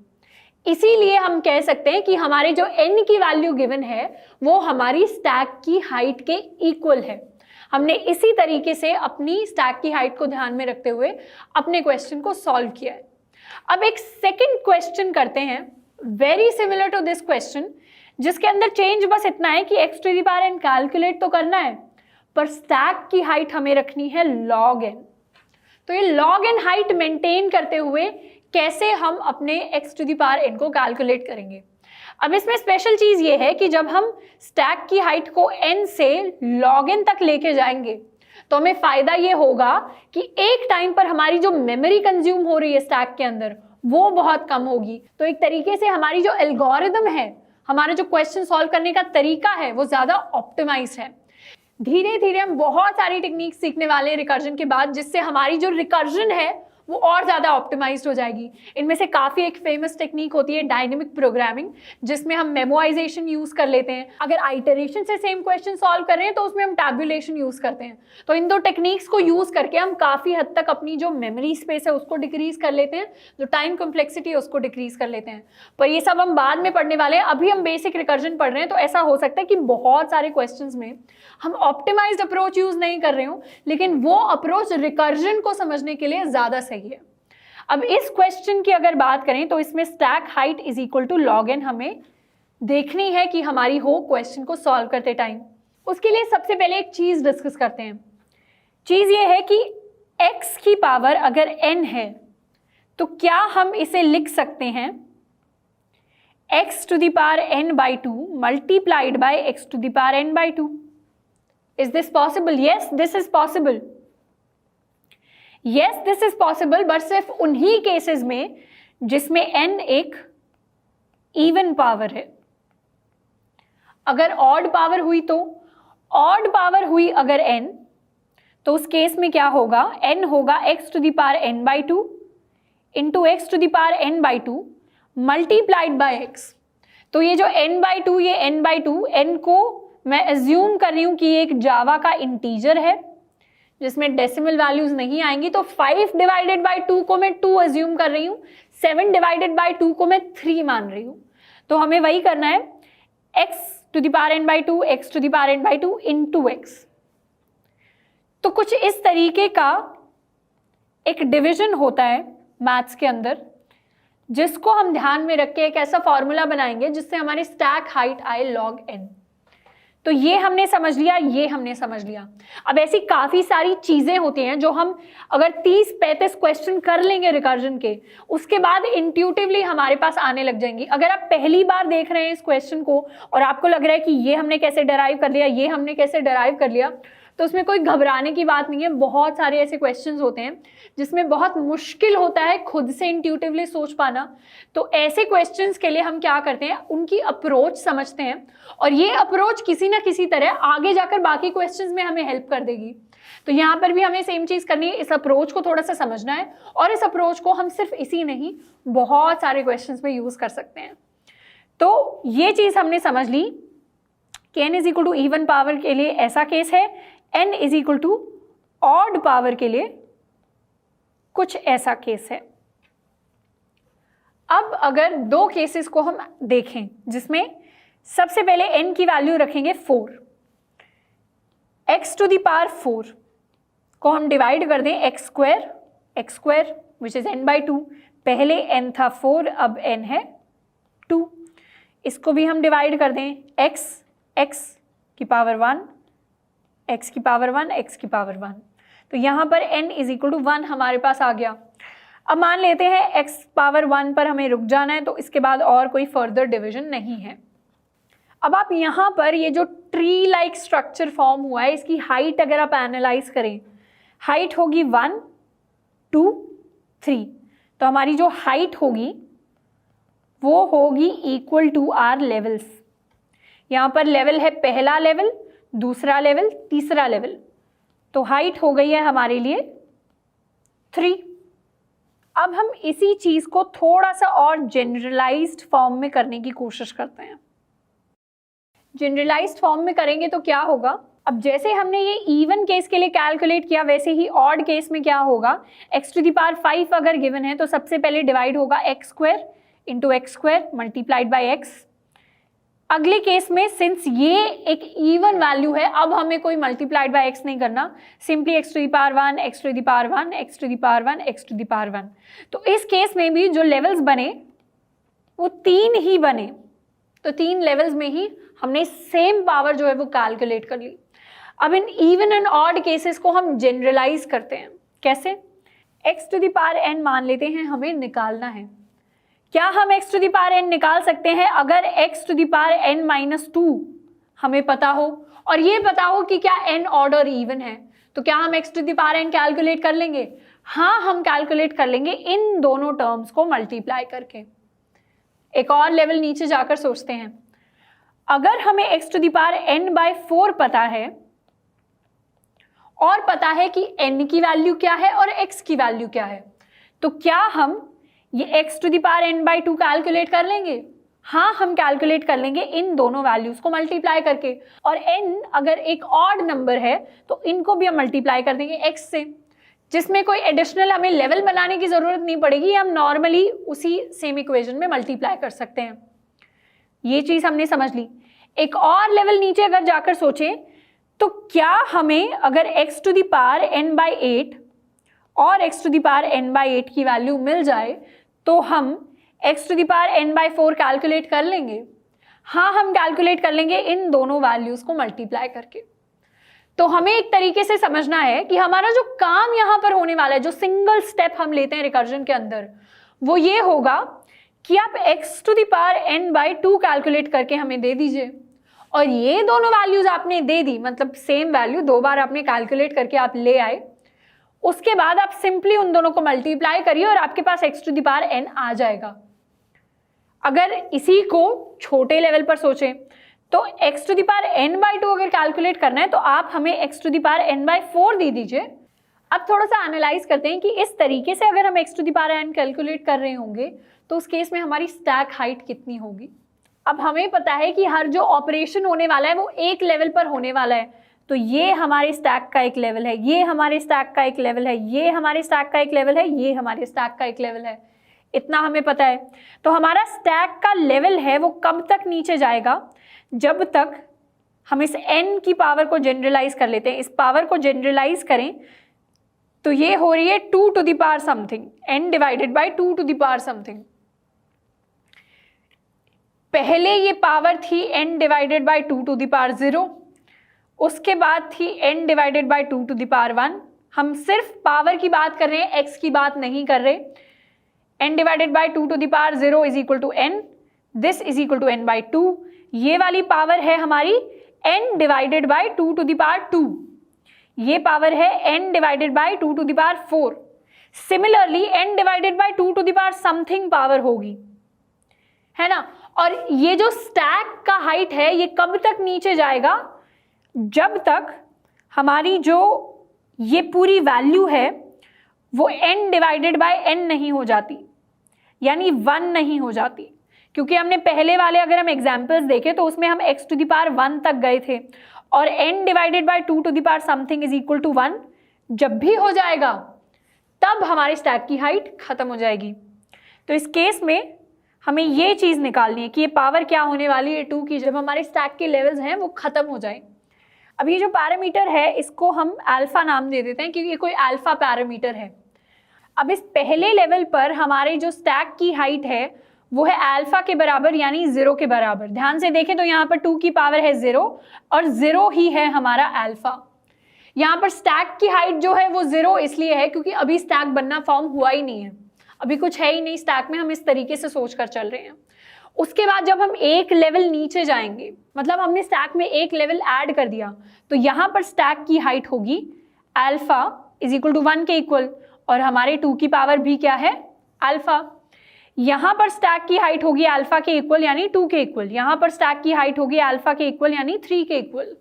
इसीलिए हम कह सकते हैं कि हमारे जो n की वैल्यू गिवन है वो हमारी स्टैक की हाइट के इक्वल है। हमने इसी तरीके से अपनी स्टैक की हाइट को ध्यान में रखते हुए अपने क्वेश्चन को सॉल्व किया है। अब एक सेकंड क्वेश्चन करते हैं very similar to this question, जिसके अंदर चेंज बस इतना है कि x to the power n calculate तो करना है पर स्टैक की हाइट हमें रखनी है log n। तो ये log n हाइट मेंटेन करते हुए कैसे हम अपने x to the power n को कैलकुलेट करेंगे। अब इसमें स्पेशल चीज ये है कि जब हम स्टैक की हाइट को n से log n तक लेके जाएंगे तो हमें फायदा ये होगा कि एक टाइम पर हमारी जो मेमोरी कंज्यूम हो रही है स्टैक के अंदर वो बहुत कम होगी। तो एक तरीके से हमारी जो एल्गोरिदम है, हमारा जो क्वेश्चन सॉल्व करने का तरीका है वो ज्यादा ऑप्टिमाइज है। धीरे धीरे हम बहुत सारी टेक्निक सीखने वाले हैं रिकर्जन के बाद, जिससे हमारी जो रिकर्जन है वो और ज़्यादा ऑप्टिमाइज्ड हो जाएगी। इनमें से काफ़ी एक फेमस टेक्निक होती है डायनेमिक प्रोग्रामिंग, जिसमें हम मेमोराइजेशन यूज़ कर लेते हैं। अगर आइटरेशन से सेम क्वेश्चन सॉल्व कर रहे हैं तो उसमें हम टैबुलेशन यूज़ करते हैं। तो इन दो टेक्निक्स को यूज़ करके हम काफ़ी हद तक अपनी जो मेमोरी स्पेस है उसको डिक्रीज कर लेते हैं, जो टाइम कॉम्प्लेक्सिटी है उसको डिक्रीज कर लेते हैं। पर ये सब हम बाद में पढ़ने वाले हैं, अभी हम बेसिक रिकर्जन पढ़ रहे हैं। तो ऐसा हो सकता है कि बहुत सारे क्वेश्चंस में हम ऑप्टिमाइज्ड अप्रोच यूज़ नहीं कर रहे हो, लेकिन वो अप्रोच रिकर्जन को समझने के लिए ज़्यादा सही है। अब इस क्वेश्चन की अगर बात करें तो इसमें stack height is equal to log n हमें देखनी है कि हमारी हो क्वेश्चन को सॉल्व करते टाइम। उसके लिए सबसे पहले एक चीज डिस्कस करते हैं। चीज ये है कि x की पावर अगर n है तो क्या हम इसे लिख सकते हैं x to the power n by 2 multiplied by x to the power n by 2। Is this possible? Yes, this is possible. Yes, this is possible, but सिर्फ उन्हीं केसेस में जिसमें n एक इवन पावर है। अगर ऑड पावर हुई तो odd power हुई अगर n, तो उस केस में क्या होगा, n होगा x to the power n by 2 into x to the power n by 2 multiplied by x। तो ये जो n by 2, ये n by 2, n को मैं एज्यूम कर रही हूं कि ये एक जावा का इंटीजर है जिसमें डेसिमल वैल्यूज नहीं आएंगी। तो 5 डिवाइडेड बाय 2 को मैं 2 एज्यूम कर रही हूँ, 7 डिवाइडेड बाय 2 को मैं 3 मान रही हूँ। तो हमें वही करना है, x to the power n by 2 x to the power n by 2 into x। तो कुछ इस तरीके का एक डिविजन होता है मैथ्स के अंदर, जिसको हम ध्यान में रख के एक ऐसा फॉर्मूला बनाएंगे जिससे हमारी स्टैक हाइट आए log n। तो ये हमने समझ लिया, ये हमने समझ लिया। अब ऐसी काफ़ी सारी चीज़ें होती हैं जो हम अगर 30-35 क्वेश्चन कर लेंगे रिकर्जन के, उसके बाद इंट्यूटिवली हमारे पास आने लग जाएंगी। अगर आप पहली बार देख रहे हैं इस क्वेश्चन को और आपको लग रहा है कि ये हमने कैसे डराइव कर लिया, ये हमने कैसे डराइव कर लिया, तो उसमें कोई घबराने की बात नहीं है। बहुत सारे ऐसे क्वेश्चंस होते हैं जिसमें बहुत मुश्किल होता है खुद से इंट्यूटिवली सोच पाना। तो ऐसे क्वेश्चंस के लिए हम क्या करते हैं, उनकी अप्रोच समझते हैं और ये अप्रोच किसी ना किसी तरह आगे जाकर बाकी क्वेश्चंस में हमें हेल्प कर देगी। तो यहाँ पर भी हमें सेम चीज़ करनी है, इस अप्रोच को थोड़ा सा समझना है और इस अप्रोच को हम सिर्फ इसी नहीं बहुत सारे क्वेश्चंस में यूज़ कर सकते हैं। तो ये चीज़ हमने समझ ली कि n is equal to even power के लिए ऐसा केस है, n is equal to odd power के लिए कुछ ऐसा केस है। अब अगर दो केसेस को हम देखें जिसमें सबसे पहले n की वैल्यू रखेंगे 4, x टू द पावर 4 को हम डिवाइड कर दें x square which is n/2। पहले n था 4, अब n है 2। इसको भी हम डिवाइड कर दें x की पावर 1, x की पावर 1, x की पावर 1। तो यहाँ पर n इज इक्वल टू 1 हमारे पास आ गया। अब मान लेते हैं x पावर 1 पर हमें रुक जाना है, तो इसके बाद और कोई फर्दर डिवीजन नहीं है। अब आप यहाँ पर ये जो ट्री लाइक स्ट्रक्चर फॉर्म हुआ है, इसकी हाइट अगर आप एनालाइज करें, हाइट होगी 1, 2, 3। तो हमारी जो हाइट होगी वो होगी इक्वल टू आर लेवल्स। यहाँ पर लेवल है पहला लेवल, दूसरा लेवल, तीसरा लेवल। तो हाइट हो गई है हमारे लिए 3। अब हम इसी चीज़ को थोड़ा सा और जनरलाइज्ड फॉर्म में करने की कोशिश करते हैं। जनरलाइज्ड फॉर्म में करेंगे तो क्या होगा, अब जैसे हमने ये इवन केस के लिए कैलकुलेट किया वैसे ही ऑड केस में क्या होगा, x टू द पावर 5 अगर गिवन है तो सबसे पहले डिवाइड होगा x square into x square multiplied by x। अगले केस में सिंस ये एक इवन वैल्यू है, अब हमें कोई मल्टीप्लाइड बाय x नहीं करना, simply x to the power 1, x to the power 1, x to the power 1, x to the power 1। तो इस केस में भी जो लेवल्स बने वो 3 ही बने, तो 3 लेवल्स में ही हमने सेम पावर जो है वो कैलकुलेट कर ली। अब इन इवन एंड ऑड केसेस को हम जनरलाइज करते हैं। कैसे, x to the power n मान लेते हैं हमें निकालना है। क्या हम x to the power n निकाल सकते हैं अगर x to the power n-2 हमें पता हो और ये पता हो कि क्या n ऑड और इवन है, तो क्या हम x to the power n calculate कर लेंगे? हाँ, हम कैलकुलेट कर लेंगे इन दोनों टर्म्स को मल्टीप्लाई करके। एक और लेवल नीचे जाकर सोचते हैं, अगर हमें x to the power n/4 पता है और पता है कि n की वैल्यू क्या है और x की वैल्यू क्या है, तो क्या हम ये x to the power n/2 calculate कर लेंगे? हाँ, हम कैलकुलेट कर लेंगे इन दोनों वैल्यूज को मल्टीप्लाई करके। और n अगर एक ऑड नंबर है तो इनको भी हम मल्टीप्लाई कर देंगे x से, जिसमें कोई एडिशनल हमें लेवल बनाने की जरूरत नहीं पड़ेगी, हम नॉर्मली उसी सेम इक्वेशन में मल्टीप्लाई कर सकते हैं। ये चीज हमने समझ ली। एक और लेवल नीचे अगर जाकर सोचें तो क्या हमें अगर x to the power n/8 और x to the power n/8 की वैल्यू मिल जाए तो हम x to the power n/4 calculate कर लेंगे? हाँ, हम कैलकुलेट कर लेंगे इन दोनों वैल्यूज को मल्टीप्लाई करके। तो हमें एक तरीके से समझना है कि हमारा जो काम यहाँ पर होने वाला है, जो सिंगल स्टेप हम लेते हैं रिकर्जन के अंदर, वो ये होगा कि आप x to the power n/2 calculate करके हमें दे दीजिए और ये दोनों वैल्यूज आपने दे दी, मतलब सेम वैल्यू 2 बार आपने कैलकुलेट करके आप ले आए। उसके बाद आप सिंपली उन दोनों को मल्टीप्लाई करिए और आपके पास x to the power n आ जाएगा। अगर इसी को छोटे लेवल पर सोचें तो x to the power n/2 अगर कैलकुलेट करना है तो आप हमें x to the power n/4 दे दीजिए। अब थोड़ा सा एनालाइज करते हैं कि इस तरीके से अगर हम x to the power n calculate कर रहे होंगे तो उस केस में हमारी स्टैक हाइट कितनी होगी। अब हमें पता है कि हर जो ऑपरेशन होने वाला है वो एक लेवल पर होने वाला है, तो ये हमारे स्टैक का एक लेवल है, ये हमारे स्टैक का एक लेवल है, ये हमारे स्टैक का एक लेवल है, ये हमारे स्टैक का एक लेवल है। इतना हमें पता है। तो हमारा स्टैक का लेवल है वो कब तक नीचे जाएगा, जब तक हम इस n की पावर को जनरलाइज कर लेते हैं। इस पावर को जनरलाइज करें तो ये हो रही है 2 to the power something, n divided by 2 to the power something. पहले ये पावर थी n divided by 2 to the power 0, उसके बाद थी n divided by 2 to the power 1। हम सिर्फ पावर की बात कर रहे हैं, x की बात नहीं कर रहे। n divided by 2 to the power 0 is equal to n, this is equal to n by 2। ये वाली पावर है हमारी n divided by 2 to the power 2, ये पावर है n divided by 2 to the power 4। Similarly n divided by 2 to the power something power होगी, है ना। और ये जो स्टैक का हाइट है ये कब तक नीचे जाएगा, जब तक हमारी जो ये पूरी वैल्यू है वो n डिवाइडेड बाय n नहीं हो जाती, यानी 1 नहीं हो जाती। क्योंकि हमने पहले वाले अगर हम एग्जाम्पल्स देखें तो उसमें हम x टू द पावर 1 तक गए थे, और n divided by 2 to the power something is equal to 1 जब भी हो जाएगा तब हमारे स्टैक की हाइट खत्म हो जाएगी। तो इस केस में हमें ये चीज़ निकालनी है कि ये पावर क्या होने वाली है 2 की, जब हमारे स्टैक के लेवल्स हैं वो खत्म हो जाए। अब ये जो पैरामीटर है इसको हम अल्फा नाम दे देते हैं क्योंकि ये कोई अल्फा पैरामीटर है। अब इस पहले लेवल पर हमारे जो स्टैक की हाइट है वो है अल्फा के बराबर, यानी 0 के बराबर। ध्यान से देखें तो यहाँ पर 2 की पावर है 0 और 0 ही है हमारा अल्फा। यहाँ पर स्टैक की हाइट जो है वो 0 इसलिए है क्योंकि अभी स्टैक बनना फॉर्म हुआ ही नहीं है, अभी कुछ है ही नहीं स्टैक में, हम इस तरीके से सोच कर चल रहे हैं। उसके बाद जब हम एक लेवल नीचे जाएंगे, मतलब हमने स्टैक में एक लेवल ऐड कर दिया, तो यहाँ पर स्टैक की हाइट होगी अल्फा इज इक्वल टू 1 के इक्वल, और हमारे 2 की पावर भी क्या है अल्फा। यहाँ पर स्टैक की हाइट होगी अल्फा के इक्वल यानी 2 के इक्वल, यहाँ पर स्टैक की हाइट होगी अल्फा के इक्वल यानी 3 के इक्वल।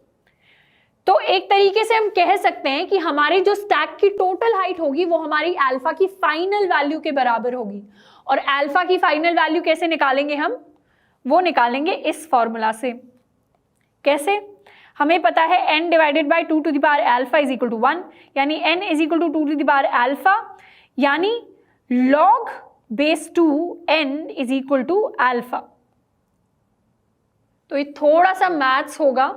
तो एक तरीके से हम कह सकते हैं कि हमारी जो स्टैक की टोटल हाइट होगी वो हमारी अल्फा की फाइनल वैल्यू के बराबर होगी। और अल्फा की फाइनल वैल्यू कैसे निकालेंगे हम, वो निकालेंगे इस फॉर्मूला से। कैसे, हमें पता है n divided by 2 to the power alpha is equal to 1, यानी n is equal to 2 to the power alpha, यानी log base 2 n is equal to alpha. तो ये थोड़ा सा मैथ्स होगा,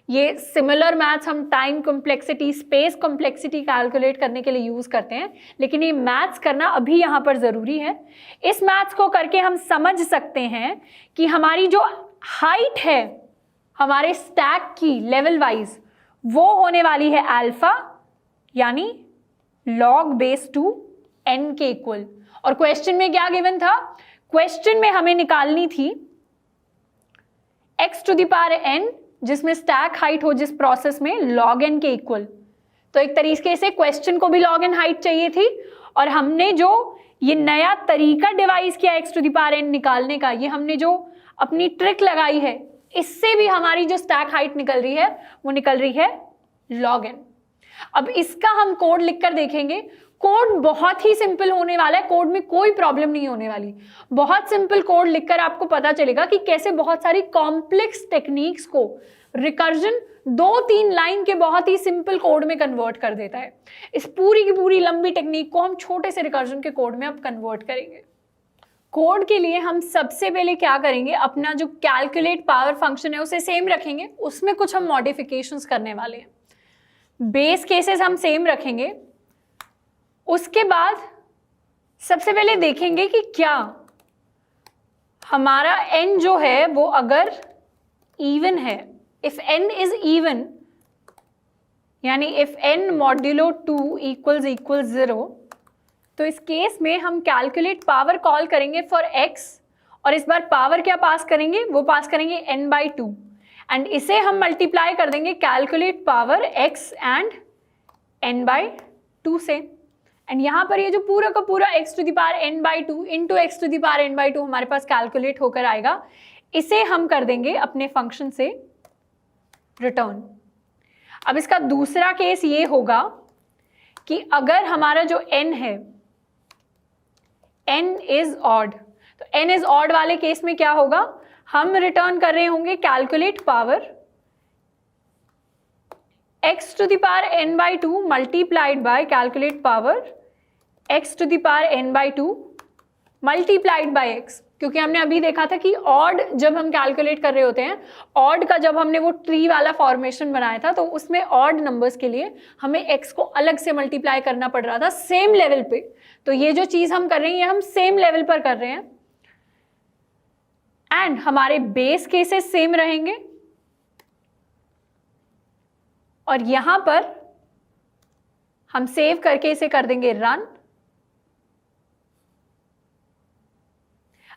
ये सिमिलर मैथ्स हम time complexity, space complexity calculate करने के लिए यूज करते हैं, लेकिन ये मैथ्स करना अभी यहाँ पर जरूरी है। इस मैथ्स को करके हम समझ सकते हैं कि हमारी जो हाइट है हमारे स्टैक की लेवल वाइज वो होने वाली है अल्फा, यानी log बेस 2 n के इक्वल। और क्वेश्चन में क्या गिवन था, क्वेश्चन में हमें निकालनी थी x to the power n जिसमें स्टैक हाइट हो जिस प्रोसेस में log n के इक्वल। तो एक तरीके से क्वेश्चन को भी log n हाइट चाहिए थी, और हमने जो ये नया तरीका डिवाइस किया x to the power n निकालने का, ये हमने जो अपनी ट्रिक लगाई है, इससे भी हमारी जो स्टैक हाइट निकल रही है वो निकल रही है log n। अब इसका हम कोड लिखकर देखेंगे। कोड बहुत ही सिंपल होने वाला है, कोड में कोई प्रॉब्लम नहीं होने वाली। बहुत सिंपल कोड लिखकर आपको पता चलेगा कि कैसे बहुत सारी कॉम्प्लेक्स टेक्निक्स को रिकर्जन 2-3 लाइन के बहुत ही सिंपल कोड में कन्वर्ट कर देता है। इस पूरी की पूरी लंबी टेक्निक को हम छोटे से रिकर्जन के कोड में अब कन्वर्ट करेंगे। कोड के लिए हम सबसे पहले क्या करेंगे, अपना जो कैलकुलेट पावर फंक्शन है उसे सेम रखेंगे, उसमें कुछ हम मॉडिफिकेशंस करने वाले हैं। बेस केसेस हम सेम रखेंगे। उसके बाद सबसे पहले देखेंगे कि क्या हमारा n जो है वो अगर इवन है, इफ n इज इवन, यानी इफ n मॉड्यूलो 2 इक्वल्स 0, तो इस केस में हम कैलकुलेट पावर कॉल करेंगे फॉर x, और इस बार पावर क्या पास करेंगे, वो पास करेंगे n बाई 2, एंड इसे हम मल्टीप्लाई कर देंगे calculate power x and n by 2 से। एंड यहाँ पर ये जो पूरा का पूरा x to the power n by 2 into x to the power n by 2 हमारे पास कैलकुलेट होकर आएगा, इसे हम कर देंगे अपने फंक्शन से रिटर्न। अब इसका दूसरा केस ये होगा कि अगर हमारा जो n है n इज ऑड, तो n इज ऑड वाले केस में क्या होगा, हम रिटर्न कर रहे होंगे calculate power x to the power n by 2 multiplied by calculate power x to the power n by 2 multiplied by x, क्योंकि हमने अभी देखा था कि ऑड जब हम कैलकुलेट कर रहे होते हैं, ऑड का जब हमने वो ट्री वाला फॉर्मेशन बनाया था तो उसमें ऑड नंबर्स के लिए हमें x को अलग से मल्टीप्लाई करना पड़ रहा था सेम लेवल पे। तो ये जो चीज़ हम कर रहे हैं ये हम सेम लेवल पर कर रहे हैं। एंड हमारे बेस केसेस सेम रहेंगे और यहां पर हम सेव करके इसे कर देंगे रन।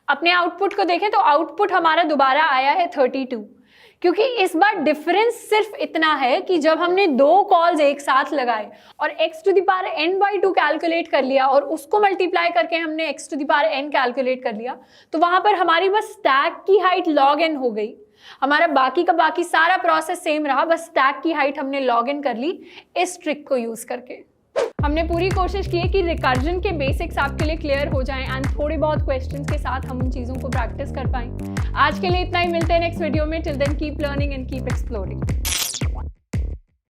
अपने आउटपुट को देखें तो आउटपुट हमारा दोबारा आया है 32, क्योंकि इस बार डिफरेंस सिर्फ इतना है कि जब हमने 2 कॉल्स एक साथ लगाए और x⁴n/2 कैलकुलेट कर लिया और उसको मल्टीप्लाई करके हमने x⁴n कैलकुलेट कर लिया, तो वहां पर हमारी बस स्टैक की हाइट log n हो गई। हमारा बाकी का बाकी सारा प्रोसेस सेम रहा, बस स्टैक की हाइट हमने log n कर ली इस ट्रिक को यूज करके। हमने पूरी कोशिश की है कि रिकर्जन के बेसिक्स आपके लिए क्लियर हो जाएं एंड थोड़े बहुत क्वेश्चंस के साथ हम उन चीज़ों को प्रैक्टिस कर पाएं। आज के लिए इतना ही, मिलते हैं नेक्स्ट वीडियो में। Till then keep learning and keep exploring.